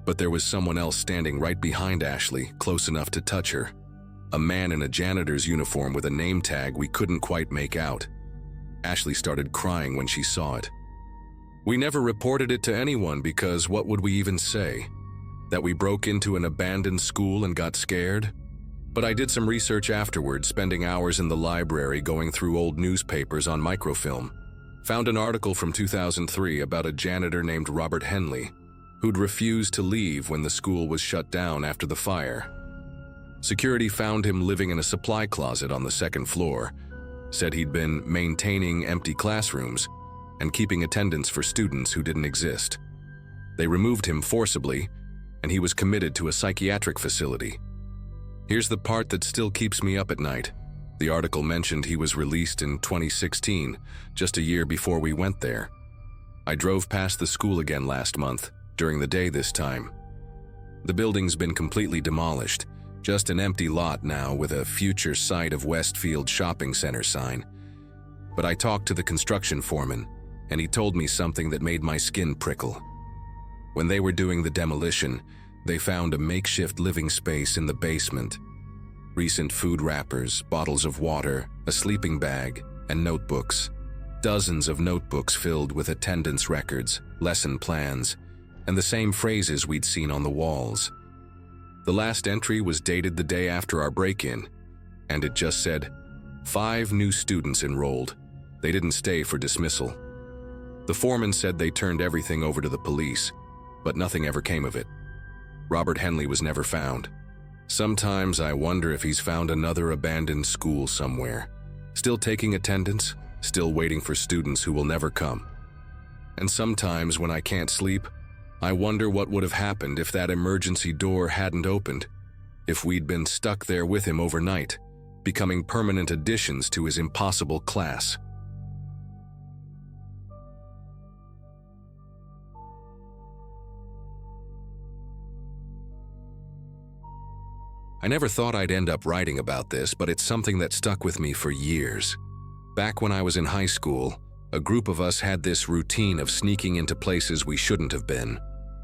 but there was someone else standing right behind Ashley, close enough to touch her. A man in a janitor's uniform with a name tag we couldn't quite make out. Ashley started crying when she saw it. We never reported it to anyone because what would we even say? That we broke into an abandoned school and got scared? But I did some research afterwards, spending hours in the library going through old newspapers on microfilm. Found an article from 2003 about a janitor named Robert Henley, who'd refused to leave when the school was shut down after the fire. Security found him living in a supply closet on the second floor, said he'd been maintaining empty classrooms and keeping attendance for students who didn't exist. They removed him forcibly, and he was committed to a psychiatric facility. Here's the part that still keeps me up at night. The article mentioned he was released in 2016, just a year before we went there. I drove past the school again last month, during the day this time. The building's been completely demolished, just an empty lot now with a future site of Westfield Shopping Center sign. But I talked to the construction foreman, and he told me something that made my skin prickle. When they were doing the demolition, they found a makeshift living space in the basement. Recent food wrappers, bottles of water, a sleeping bag, and notebooks. Dozens of notebooks filled with attendance records, lesson plans, and the same phrases we'd seen on the walls. The last entry was dated the day after our break-in, and it just said, 5 new students enrolled. They didn't stay for dismissal. The foreman said they turned everything over to the police, but nothing ever came of it. Robert Henley was never found. Sometimes I wonder if he's found another abandoned school somewhere, still taking attendance, still waiting for students who will never come. And sometimes when I can't sleep, I wonder what would have happened if that emergency door hadn't opened, if we'd been stuck there with him overnight, becoming permanent additions to his impossible class. I never thought I'd end up writing about this, but it's something that stuck with me for years. Back when I was in high school, a group of us had this routine of sneaking into places we shouldn't have been.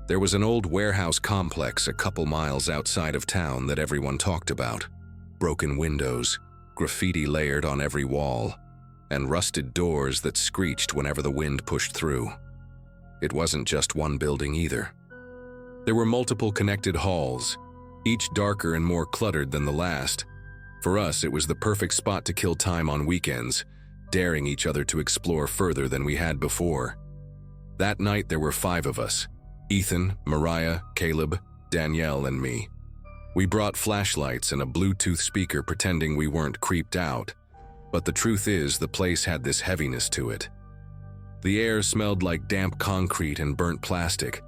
There was an old warehouse complex a couple miles outside of town that everyone talked about. Broken windows, graffiti layered on every wall, and rusted doors that screeched whenever the wind pushed through. It wasn't just one building either. There were multiple connected halls, each darker and more cluttered than the last. For us, it was the perfect spot to kill time on weekends, daring each other to explore further than we had before. That night there were 5 of us: Ethan, Mariah, Caleb, Danielle, and me. We brought flashlights and a Bluetooth speaker pretending we weren't creeped out, but the truth is the place had this heaviness to it. The air smelled like damp concrete and burnt plastic,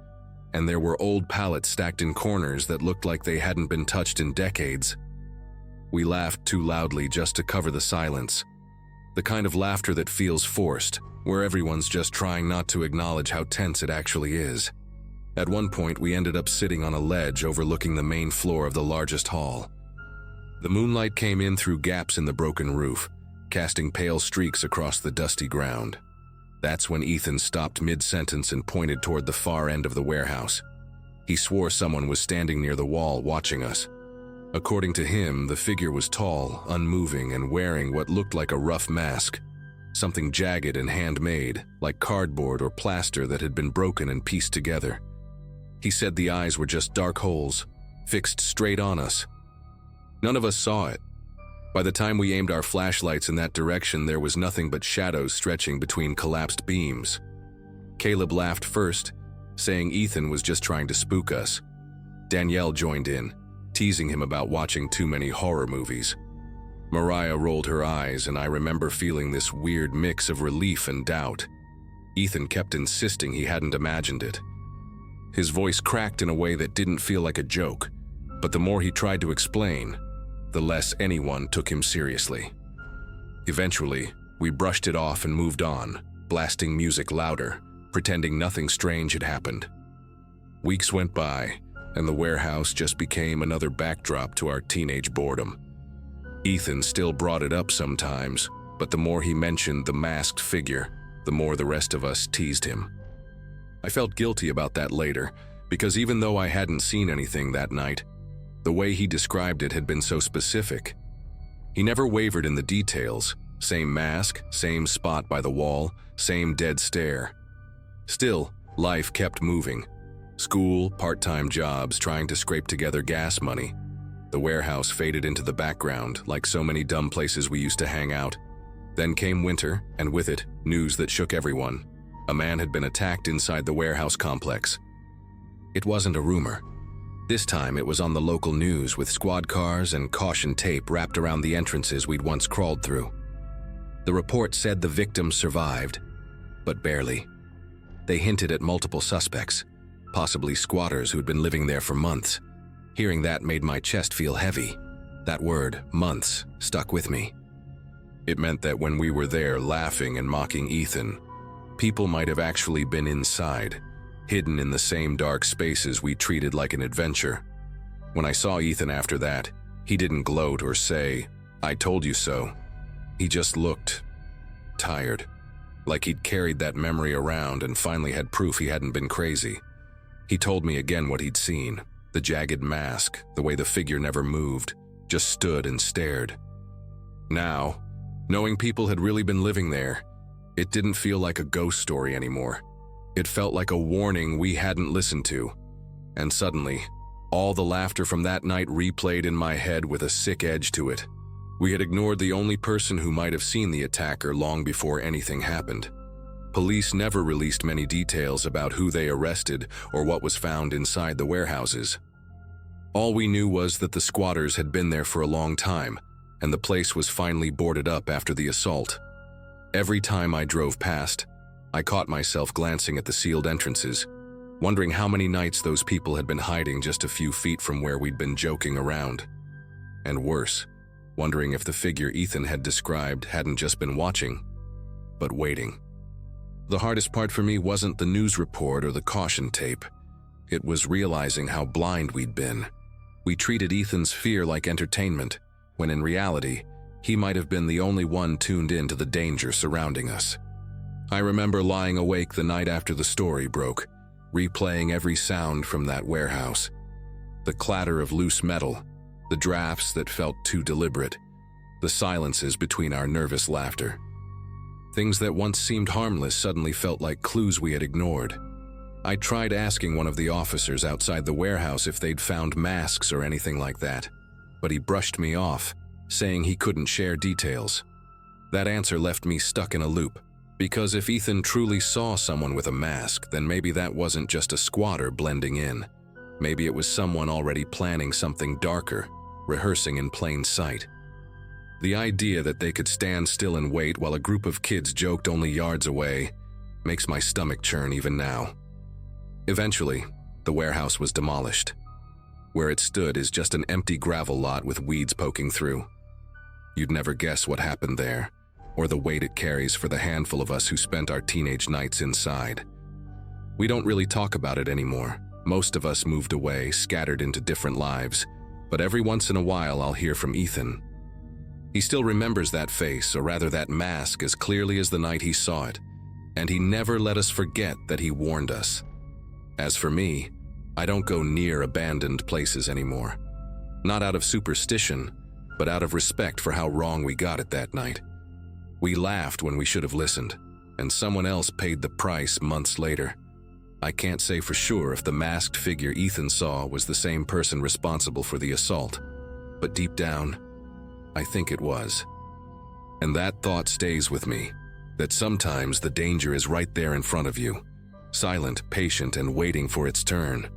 and there were old pallets stacked in corners that looked like they hadn't been touched in decades. We laughed too loudly just to cover the silence, the kind of laughter that feels forced, where everyone's just trying not to acknowledge how tense it actually is. At one point, we ended up sitting on a ledge overlooking the main floor of the largest hall. The moonlight came in through gaps in the broken roof, casting pale streaks across the dusty ground. That's when Ethan stopped mid-sentence and pointed toward the far end of the warehouse. He swore someone was standing near the wall watching us. According to him, the figure was tall, unmoving, and wearing what looked like a rough mask. Something jagged and handmade, like cardboard or plaster that had been broken and pieced together. He said the eyes were just dark holes, fixed straight on us. None of us saw it. By the time we aimed our flashlights in that direction, there was nothing but shadows stretching between collapsed beams. Caleb laughed first, saying Ethan was just trying to spook us. Danielle joined in, teasing him about watching too many horror movies. Mariah rolled her eyes, and I remember feeling this weird mix of relief and doubt. Ethan kept insisting he hadn't imagined it. His voice cracked in a way that didn't feel like a joke, but the more he tried to explain, the less anyone took him seriously. Eventually, we brushed it off and moved on, blasting music louder, pretending nothing strange had happened. Weeks went by, and the warehouse just became another backdrop to our teenage boredom. Ethan still brought it up sometimes, but the more he mentioned the masked figure, the more the rest of us teased him. I felt guilty about that later, because even though I hadn't seen anything that night, the way he described it had been so specific. He never wavered in the details: same mask, same spot by the wall, same dead stare. Still, life kept moving. School, part-time jobs, trying to scrape together gas money. The warehouse faded into the background, like so many dumb places we used to hang out. Then came winter, and with it, news that shook everyone. A man had been attacked inside the warehouse complex. It wasn't a rumor. This time it was on the local news, with squad cars and caution tape wrapped around the entrances we'd once crawled through. The report said the victim survived, but barely. They hinted at multiple suspects, possibly squatters who'd been living there for months. Hearing that made my chest feel heavy. That word, months, stuck with me. It meant that when we were there laughing and mocking Ethan, people might have actually been inside, hidden in the same dark spaces we treated like an adventure. When I saw Ethan after that, he didn't gloat or say, "I told you so." He just looked tired, like he'd carried that memory around and finally had proof he hadn't been crazy. He told me again what he'd seen: the jagged mask, the way the figure never moved, just stood and stared. Now, knowing people had really been living there, it didn't feel like a ghost story anymore. It felt like a warning we hadn't listened to. And suddenly, all the laughter from that night replayed in my head with a sick edge to it. We had ignored the only person who might have seen the attacker long before anything happened. Police never released many details about who they arrested or what was found inside the warehouses. All we knew was that the squatters had been there for a long time, and the place was finally boarded up after the assault. Every time I drove past, I caught myself glancing at the sealed entrances, wondering how many nights those people had been hiding just a few feet from where we'd been joking around. And worse, wondering if the figure Ethan had described hadn't just been watching, but waiting. The hardest part for me wasn't the news report or the caution tape. It was realizing how blind we'd been. We treated Ethan's fear like entertainment, when in reality, he might have been the only one tuned in to the danger surrounding us. I remember lying awake the night after the story broke, replaying every sound from that warehouse. The clatter of loose metal, the drafts that felt too deliberate, the silences between our nervous laughter. Things that once seemed harmless suddenly felt like clues we had ignored. I tried asking one of the officers outside the warehouse if they'd found masks or anything like that, but he brushed me off, saying he couldn't share details. That answer left me stuck in a loop, because if Ethan truly saw someone with a mask, then maybe that wasn't just a squatter blending in. Maybe it was someone already planning something darker, rehearsing in plain sight. The idea that they could stand still and wait while a group of kids joked only yards away makes my stomach churn even now. Eventually, the warehouse was demolished. Where it stood is just an empty gravel lot with weeds poking through. You'd never guess what happened there, or the weight it carries for the handful of us who spent our teenage nights inside. We don't really talk about it anymore. Most of us moved away, scattered into different lives, but every once in a while I'll hear from Ethan. He still remembers that face, or rather that mask, as clearly as the night he saw it, and he never let us forget that he warned us. As for me, I don't go near abandoned places anymore. Not out of superstition, but out of respect for how wrong we got it that night. We laughed when we should have listened, and someone else paid the price months later. I can't say for sure if the masked figure Ethan saw was the same person responsible for the assault, but deep down, I think it was. And that thought stays with me, that sometimes the danger is right there in front of you, silent, patient, and waiting for its turn.